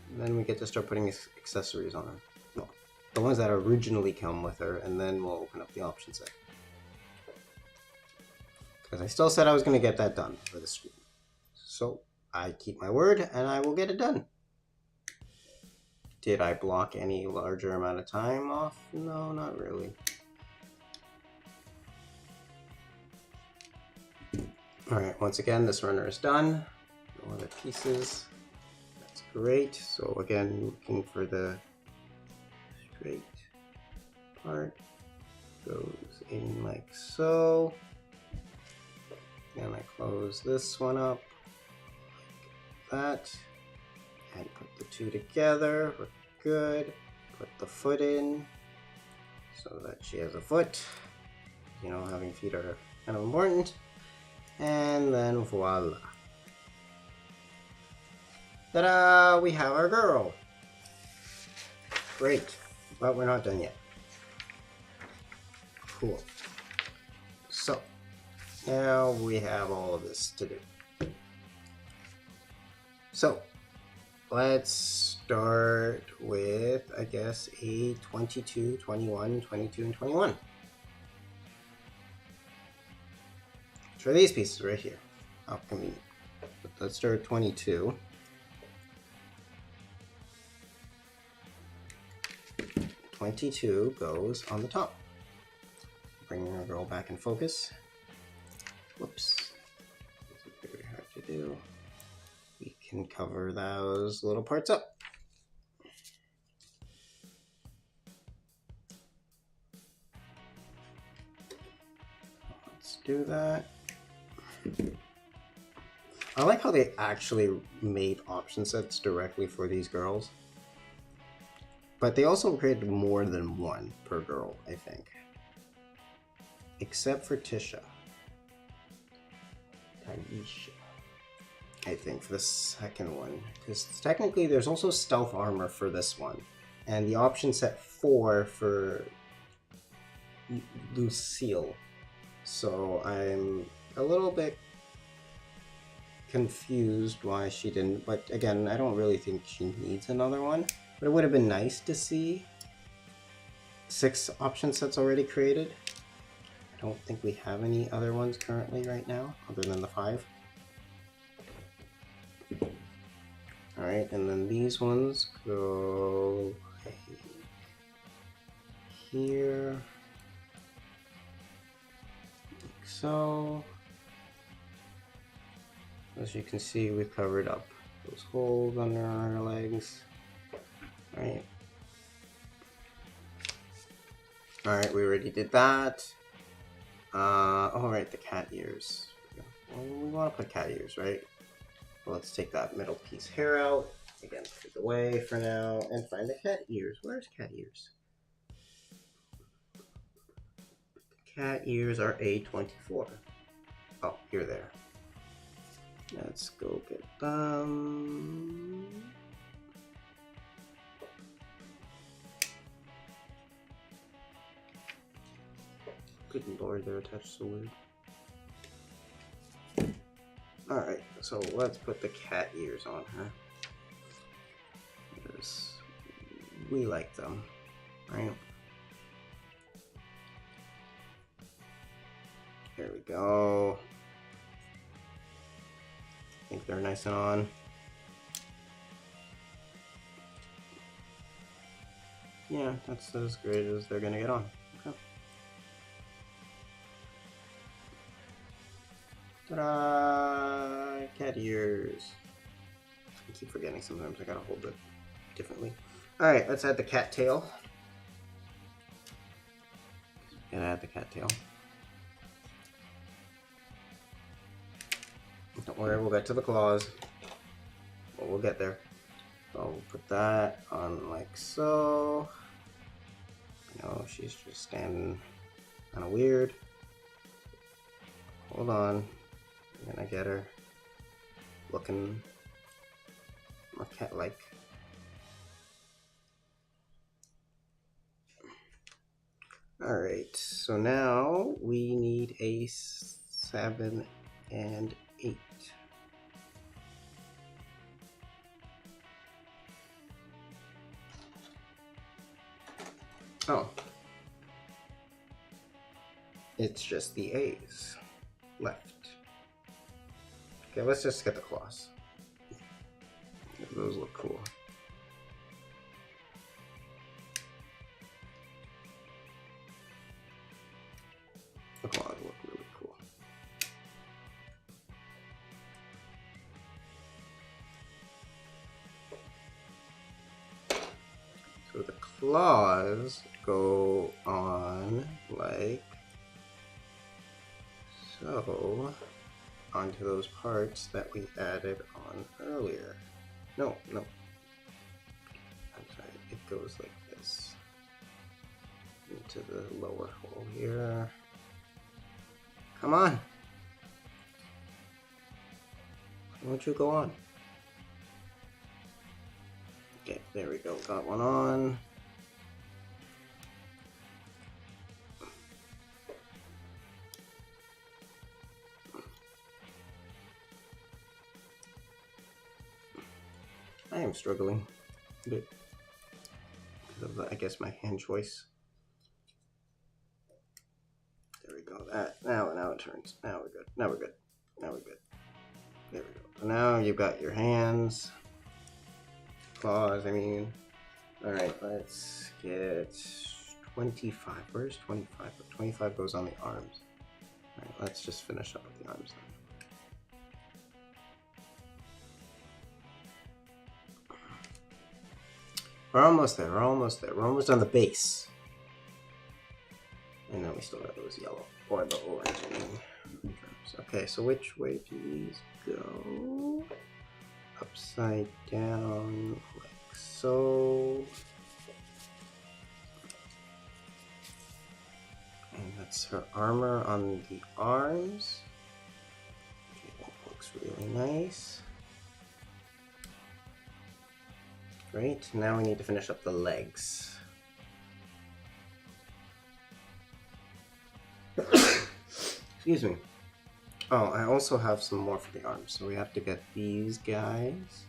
And then we get to start putting accessories on her. Well, the ones that originally come with her, and then we'll open up the option set. because I still said I was going to get that done for the stream. So I keep my word and I will get it done. Did I block any larger amount of time off? No, not really. Alright, once again, this runner is done. No other pieces. That's great. So again, looking for the straight part. Goes in like so. And I close this one up like that. And put the two together. We're good. Put the foot in so that she has a foot. You know, having feet are kind of important. And then voila. Ta-da! We have our girl. Great. But we're not done yet. Cool. So, now we have all of this to do. So, let's start with, I guess, a 22, 21, 22, and 21. For these pieces right here. How convenient. But let's start with 22. Goes on the top. Bringing our girl back in focus. Whoops. This is very hard to do. We can cover those little parts up. Let's do that. I like how they actually made option sets directly for these girls. But they also created more than one per girl, I think. Except for Taisha, I think, for the second one. Because technically there's also stealth armor for this one. And the option set 4 for Lucille. So I'm a little bit confused why she didn't. But again, I don't really think she needs another one. But it would have been nice to see 6 option sets already created. I don't think we have any other ones currently right now, other than the 5. Alright, and then these ones go like here, like so. As you can see, we've covered up those holes under our legs. Alright. Alright, we already did that. Alright, the cat ears. Well, we want to put cat ears, right? Well, let's take that middle piece hair out. Again, put it away for now. And find the cat ears. Where's cat ears? Cat ears are A24. Oh, you're there. Let's go get them. Good lord, they're attached so weird. Alright, so let's put the cat ears on her. Because we like them, right? There we go. I think they're nice and on. Yeah, that's as great as they're gonna get on. Okay. Ta-da! Cat ears. I keep forgetting sometimes. I gotta hold it differently. Alright, let's add the cat tail. Gonna add the cat tail. Don't worry, we'll get to the claws. Well, we'll get there. So we'll put that on like so. No, she's just standing kind of weird. Hold on. I'm gonna get her looking more cat-like. Alright, so now we need a 7 and 8. Oh. It's just the A's. left. Okay, let's just get the claws. Those look cool. The claws look really cool. So the claws go on like so onto those parts that we added on earlier. No. I'm sorry, it goes like this. Into the lower hole here. Come on! Why don't you go on? Okay, there we go. Got one on. I am struggling a bit because of, I guess, my hand choice. There we go. That now it turns. Now we're good. Now we're good. Now we're good. There we go. So now you've got your hands, claws. I mean, all right. Let's get 25. Where's 25? 25 goes on the arms. All right. Let's just finish up with the arms then. We're almost there. We're almost there. We're almost on the base. And then we still got those yellow or the orange. Okay, so which way do these go? Upside down, like so. And that's her armor on the arms. Okay, that looks really nice. Great, now we need to finish up the legs. Excuse me. Oh, I also have some more for the arms, so we have to get these guys.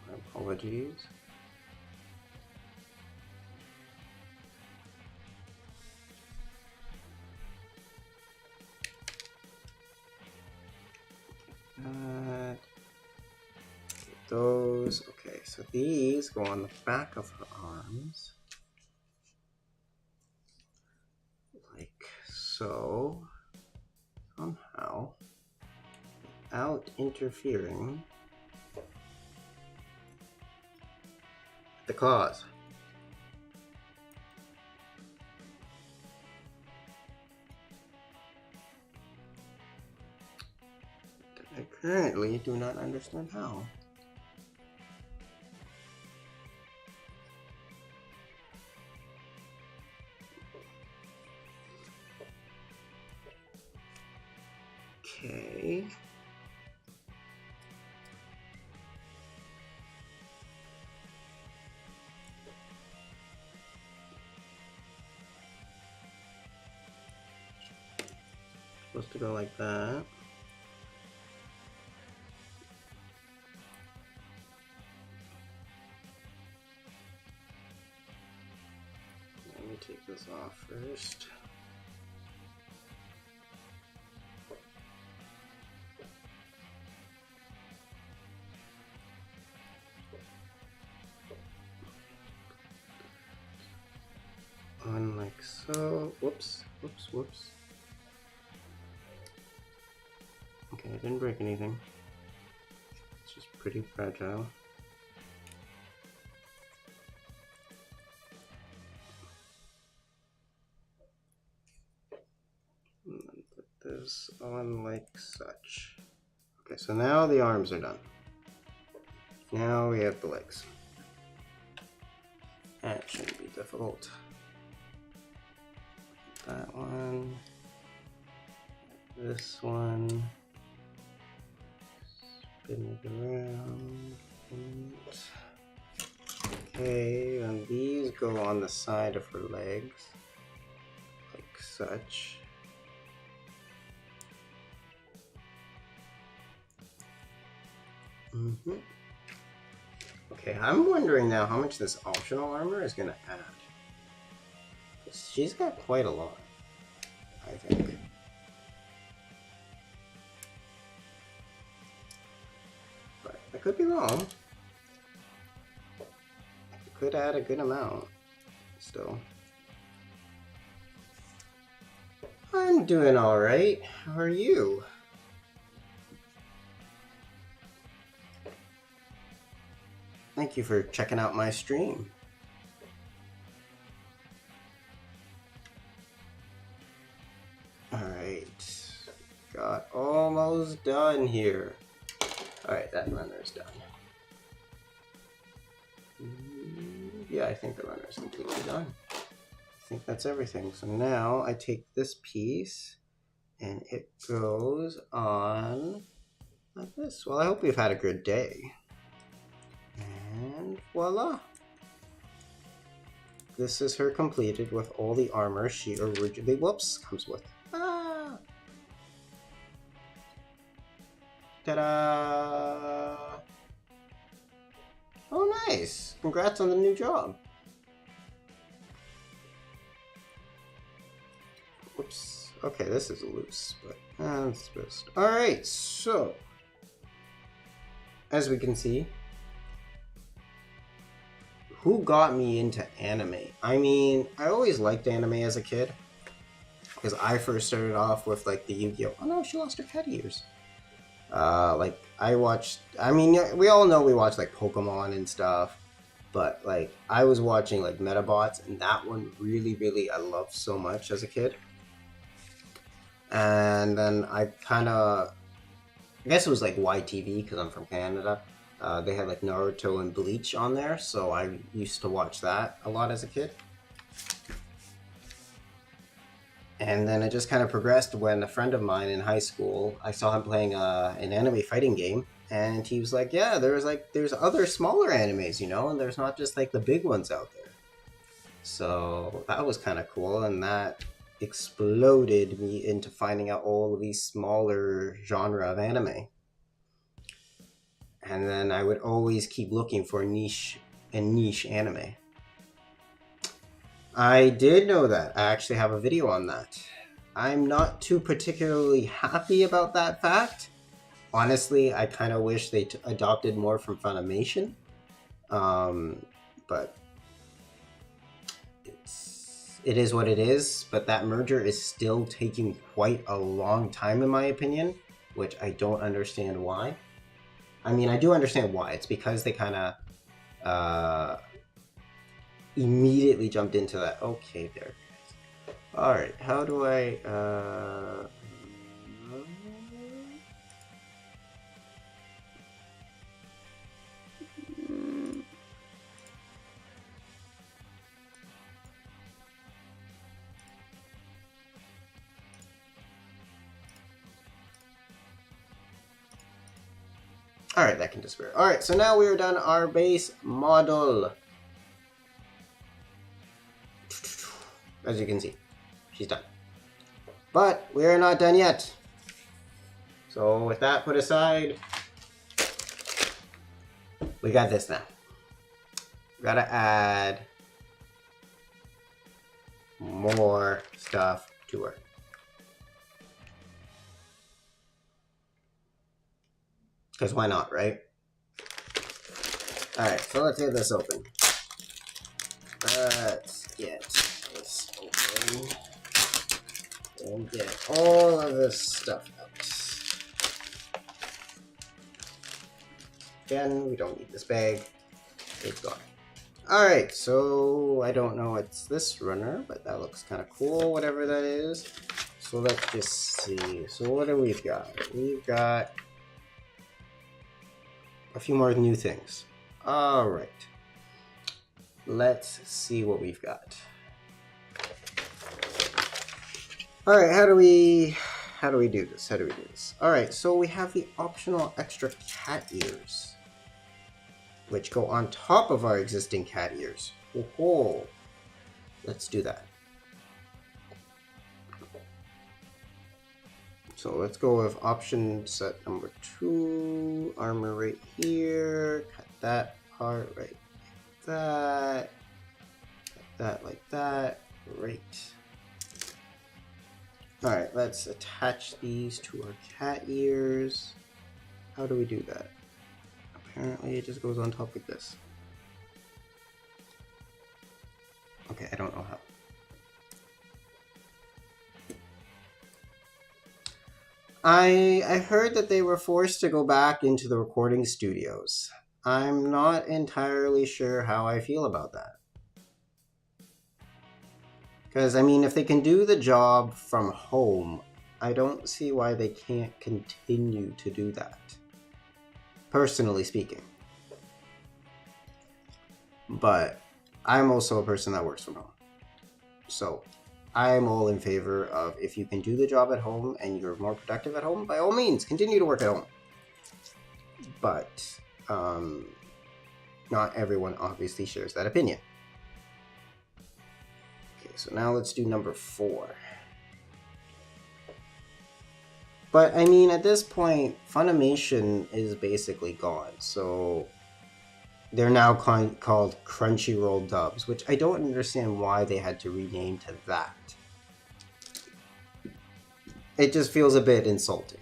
My apologies. Those, okay, so these go on the back of her arms. Like so. Somehow. Without interfering with the claws. I currently do not understand how. Okay. Supposed to go like that. Let me take this off first. On like so. Whoops. Okay, I didn't break anything. It's just pretty fragile. And then put this on like such. Okay, so now the arms are done. Now we have the legs. That shouldn't be difficult. That one. This one. Spin it around. Okay, and these go on the side of her legs. Like such. Okay, I'm wondering now how much this optional armor is going to add. She's got quite a lot. I think. But I could be wrong. I could add a good amount still. I'm doing alright. How are you? Thank you for checking out my stream. Alright. Got almost done here. Alright, that runner's done. Yeah, I think the runner's completely done. I think that's everything. So now I take this piece and it goes on like this. Well, I hope you've had a good day. And voila! This is her completed with all the armor she originally, comes with. Ah! Ta-da! Oh, nice! Congrats on the new job. Whoops. Okay, this is loose, but that's best. Alright, so as we can see, who got me into anime? I mean, I always liked anime as a kid. Because I first started off with like the Yu-Gi-Oh! Oh no, she lost her cat ears. Like I watched, I mean, we all know we watched like Pokemon and stuff. But like I was watching like Metabots, and that one really I loved so much as a kid. And then I guess it was like YTV because I'm from Canada. They had like Naruto and Bleach on there, so I used to watch that a lot as a kid. And then it just kind of progressed when a friend of mine in high school, I saw him playing an anime fighting game, and he was like, yeah, there's other smaller animes, you know, and there's not just like the big ones out there. So that was kind of cool, and that exploded me into finding out all of these smaller genre of anime. And then I would always keep looking for niche anime. I did know that. I actually have a video on that. I'm not too particularly happy about that fact. Honestly, I kind of wish they adopted more from Funimation. But it is what it is. But that merger is still taking quite a long time in my opinion, which I don't understand why. I mean, I do understand why. It's because they kind of immediately jumped into that. Okay, there. All right, how do I? All right, that can disappear. All right, so now we are done our base model. As you can see, she's done. But we are not done yet. So with that put aside, we got this now. We gotta add more stuff to her. Because why not, right? Alright, so let's get this open. Let's get this open. And get all of this stuff out. Again, we don't need this bag. It's gone. Alright, so I don't know what's this runner, but that looks kind of cool, whatever that is. So let's just see. So what do we got? We've got a few more new things. Alright. Let's see what we've got. Alright, how do we do this? Alright, so we have the optional extra cat ears, which go on top of our existing cat ears. Oh, let's do that. So let's go with option set number 2, armor right here, cut that part right like that, cut that like that, right. Alright, let's attach these to our cat ears. How do we do that? Apparently it just goes on top like this. Okay, I don't know how. I heard that they were forced to go back into the recording studios. I'm not entirely sure how I feel about that. Because, I mean, if they can do the job from home, I don't see why they can't continue to do that. Personally speaking. But I'm also a person that works from home. So I'm all in favor of, if you can do the job at home and you're more productive at home, by all means, continue to work at home. But not everyone obviously shares that opinion. Okay, so now let's do number 4. But I mean, at this point, Funimation is basically gone. So they're now called Crunchyroll dubs, which I don't understand why they had to rename to that. It just feels a bit insulting.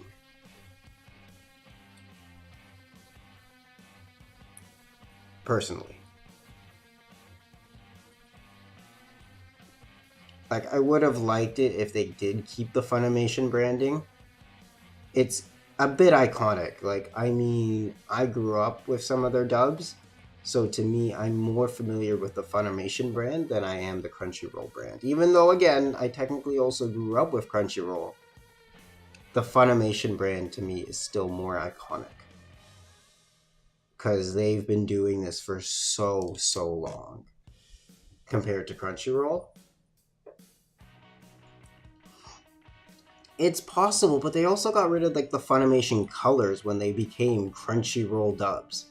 Personally. Like, I would have liked it if they did keep the Funimation branding. It's a bit iconic. Like, I mean, I grew up with some of their dubs, so to me, I'm more familiar with the Funimation brand than I am the Crunchyroll brand. Even though, again, I technically also grew up with Crunchyroll, the Funimation brand to me is still more iconic. Because they've been doing this for so long compared to Crunchyroll. It's possible, but they also got rid of like the Funimation colors when they became Crunchyroll dubs.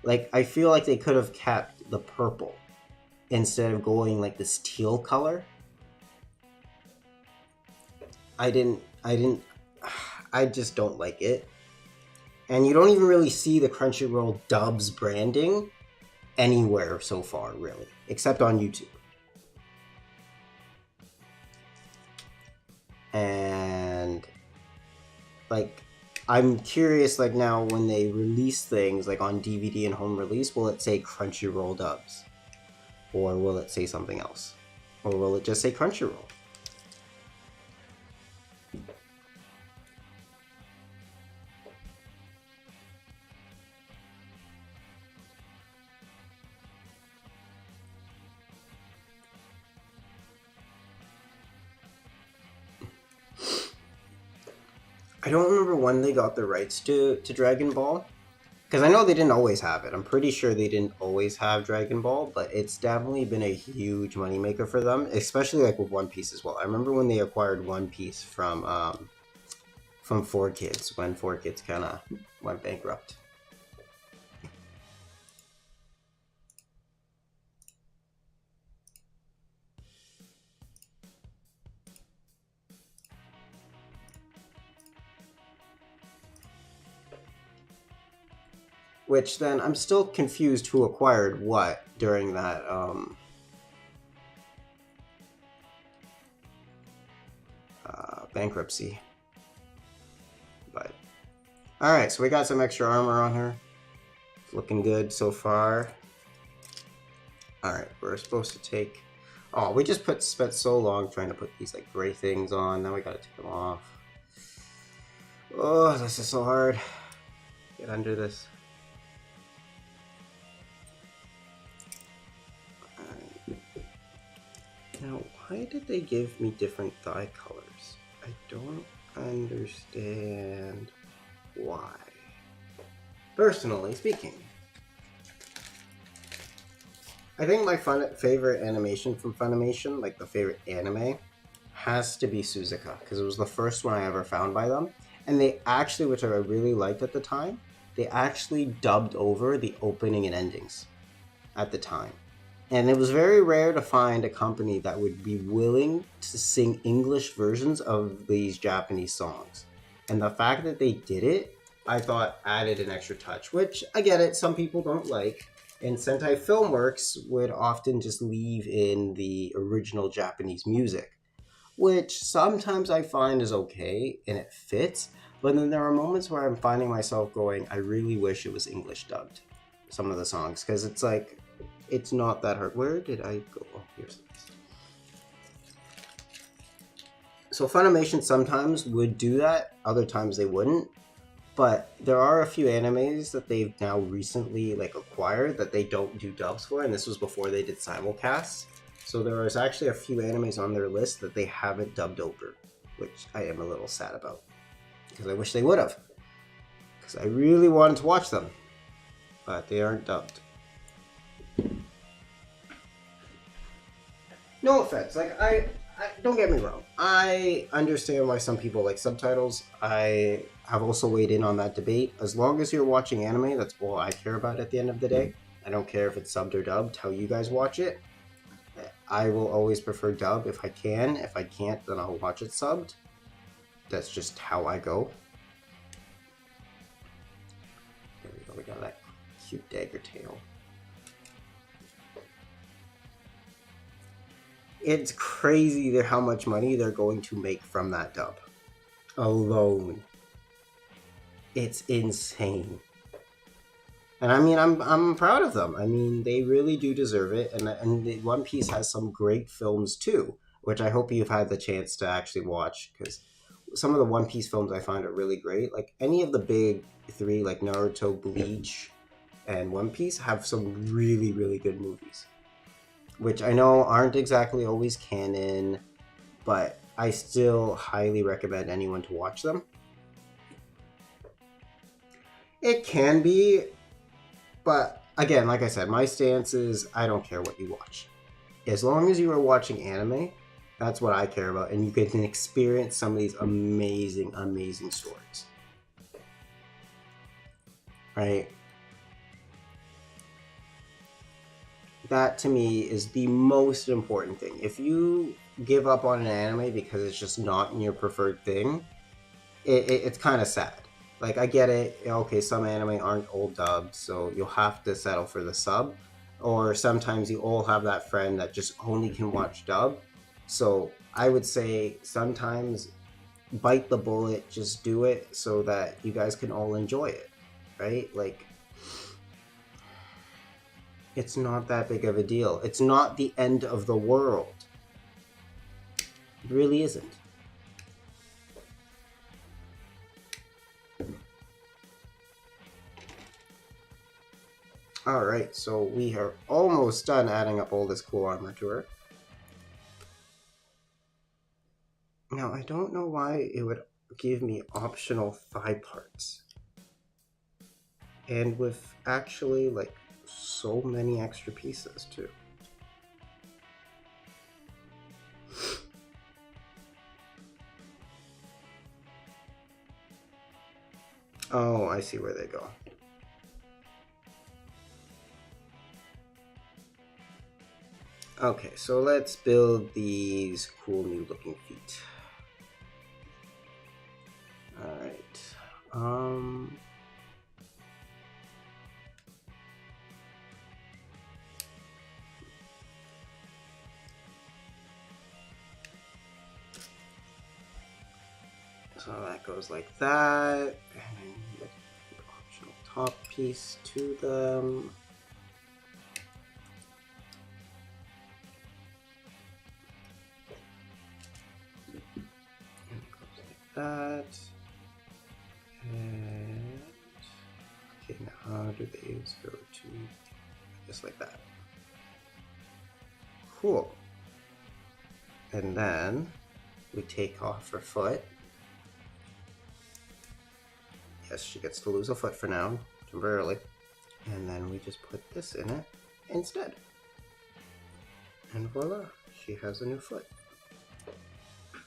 Like, I feel like they could have kept the purple instead of going like this teal color. I just don't like it. And you don't even really see the Crunchyroll dubs branding anywhere so far, really, except on YouTube. And like, I'm curious, like, now when they release things like on DVD and home release, will it say Crunchyroll dubs, or will it say something else, or will it just say Crunchyroll? I don't remember when they got the rights to Dragon Ball, because I know they didn't always have it. I'm pretty sure they didn't always have Dragon Ball, but it's definitely been a huge moneymaker for them, especially like with One Piece as well. I remember when they acquired One Piece from 4Kids, when 4Kids kind of went bankrupt. Which then, I'm still confused who acquired what during that bankruptcy. But alright, so we got some extra armor on her. It's looking good so far. Alright, we're supposed to take... Oh, we just spent so long trying to put these like gray things on. Now we gotta take them off. Oh, this is so hard. Get under this. Now, why did they give me different thigh colors? I don't understand why. Personally speaking. I think my favorite animation from Funimation, like the favorite anime, has to be Suzuka, because it was the first one I ever found by them. And they actually, which I really liked at the time, they actually dubbed over the opening and endings at the time. And it was very rare to find a company that would be willing to sing English versions of these Japanese songs. And the fact that they did it, I thought added an extra touch, which I get it, some people don't like. And Sentai Filmworks would often just leave in the original Japanese music. which sometimes I find is okay and it fits. But then there are moments where I'm finding myself going, I really wish it was English dubbed, some of the songs, because it's like, it's not that hard. Where did I go? Oh, here's this. So Funimation sometimes would do that, other times they wouldn't. But there are a few animes that they've now recently like acquired that they don't do dubs for, and this was before they did simulcasts. So there is actually a few animes on their list that they haven't dubbed over, which I am a little sad about because I wish they would have, because I really wanted to watch them, but they aren't dubbed. No offense, like I don't get me wrong. I understand why some people like subtitles. I have also weighed in on that debate. As long as you're watching anime, that's all I care about at the end of the day. I don't care if it's subbed or dubbed, how you guys watch it. I will always prefer dub if I can. If I can't, then I'll watch it subbed. That's just how I go. There we go, we got that cute dagger tail. It's crazy how much money they're going to make from that dub alone. It's insane. And I mean, I'm proud of them. I mean, they really do deserve it. And One Piece has some great films too, which I hope you've had the chance to actually watch, because some of the One Piece films I find are really great. Like any of the big three, like Naruto, Bleach, and One Piece, have some really, really good movies, which I know aren't exactly always canon, but I still highly recommend anyone to watch them. It can be, but again, like I said, my stance is I don't care what you watch. As long as you are watching anime, that's what I care about, and you can experience some of these amazing, amazing stories. Right? That to me is the most important thing. If you give up on an anime because it's just not your preferred thing, it's kind of sad. Like, I get it. Okay, some anime aren't all dubbed, so you'll have to settle for the sub. Or sometimes you all have that friend that just only can watch dub. So I would say sometimes bite the bullet, just do it so that you guys can all enjoy it, right? Like, it's not that big of a deal. It's not the end of the world. It really isn't. Alright, so we are almost done adding up all this cool armor to her. Now, I don't know why it would give me optional thigh parts. And with actually, like, so many extra pieces, too. Oh, I see where they go. Okay, so let's build these cool new looking feet. Alright. So that goes like that. And then the optional top piece to them. That. And okay, now how do these go to just like that? Cool. And then we take off her foot. Yes, she gets to lose a foot for now, temporarily. And then we just put this in it instead. And voila, she has a new foot.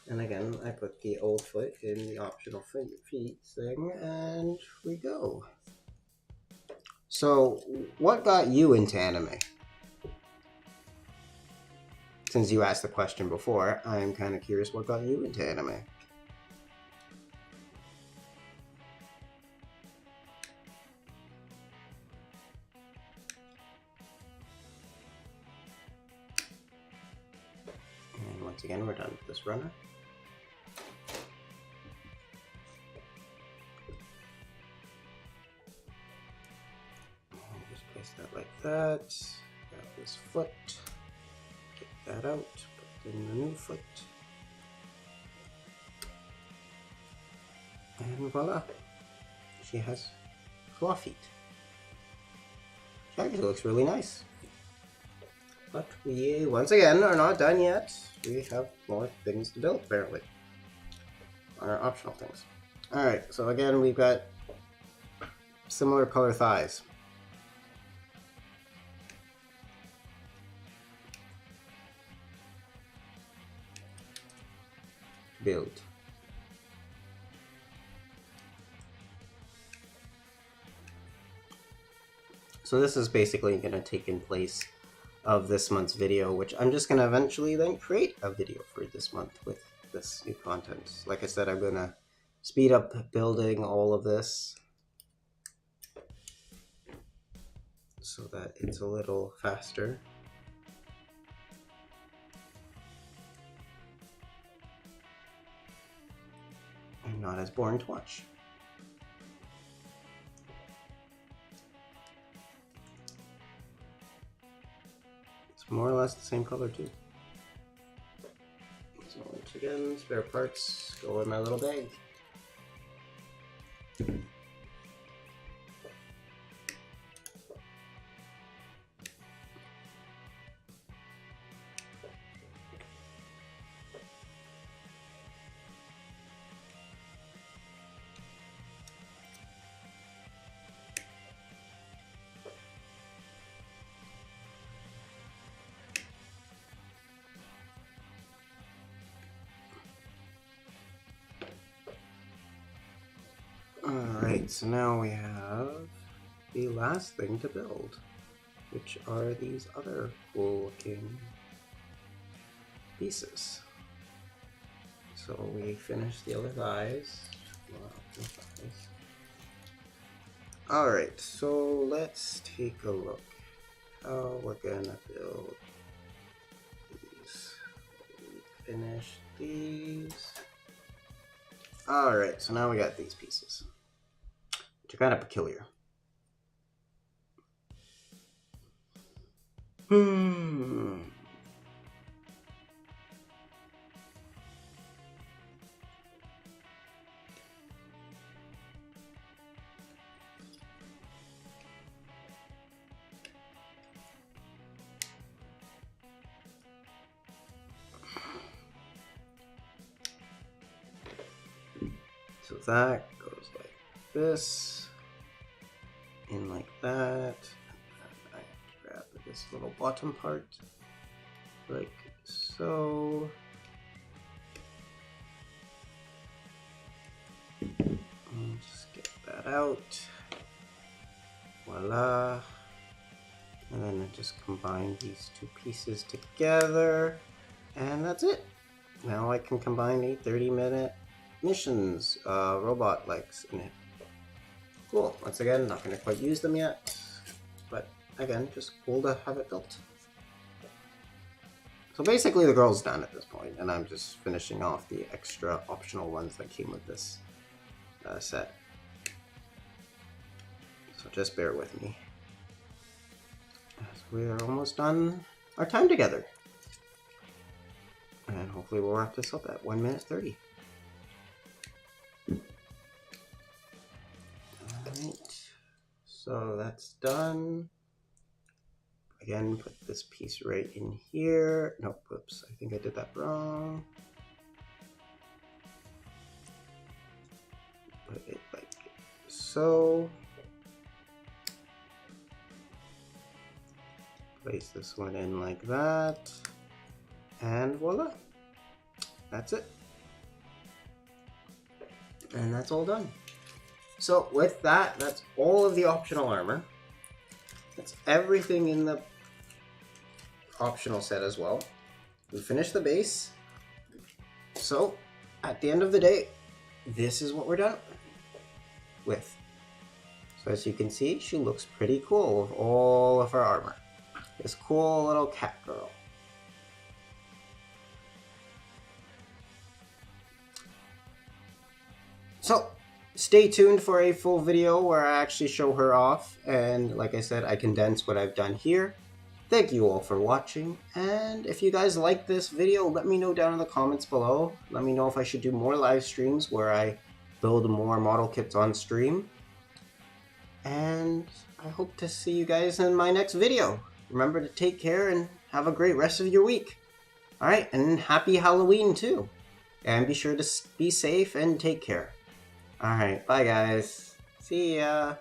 And again, I put the old foot in the optional feet thing, and we go. So, what got you into anime? Since you asked the question before, I'm kind of curious what got you into anime. again, we're done with this runner. I'll just place that like that. Grab this foot. Get that out. Put in the new foot. And voila. She has claw feet. She actually looks really nice. But we, once again, are not done yet. We have more things to build, apparently. Our optional things. Alright, so again, we've got similar color thighs. Build. So this is basically going to take in place of this month's video, which I'm just going to eventually then create a video for this month with this new content. Like I said, I'm going to speed up building all of this so that it's a little faster. And not as boring to watch. More or less the same color too. So once again, spare parts go in my little bag. Alright, so now we have the last thing to build, which are these other cool looking pieces. So we finished the other thighs. Alright, so let's take a look how we're gonna build these. Finish these. Alright, so now we got these pieces, which are kind of peculiar. So that goes like this, in like that, and I grab this little bottom part, like so. And just get that out, voila. And then I just combine these two pieces together, and that's it. Now I can combine a 30-minute missions, robot legs in it. Cool. Once again, not going to quite use them yet, but again, just cool to have it built. So basically the girl's done at this point, and I'm just finishing off the extra optional ones that came with this set. So just bear with me, as we're almost done our time together. And hopefully we'll wrap this up at 1 minute 30. Alright, so that's done. Again, put this piece right in here. Nope, whoops, I think I did that wrong. Put it like so. Place this one in like that. And voila, that's it. And that's all done. So with that, that's all of the optional armor. That's everything in the optional set as well. We finished the base. So at the end of the day, this is what we're done with. So as you can see, she looks pretty cool with all of her armor. This cool little cat girl. So, stay tuned for a full video where I actually show her off, and like I said, I condense what I've done here. Thank you all for watching, and if you guys like this video, let me know down in the comments below. Let me know if I should do more live streams where I build more model kits on stream. And I hope to see you guys in my next video. Remember to take care and have a great rest of your week. Alright, and happy Halloween too. And be sure to be safe and take care. Alright, bye guys. See ya.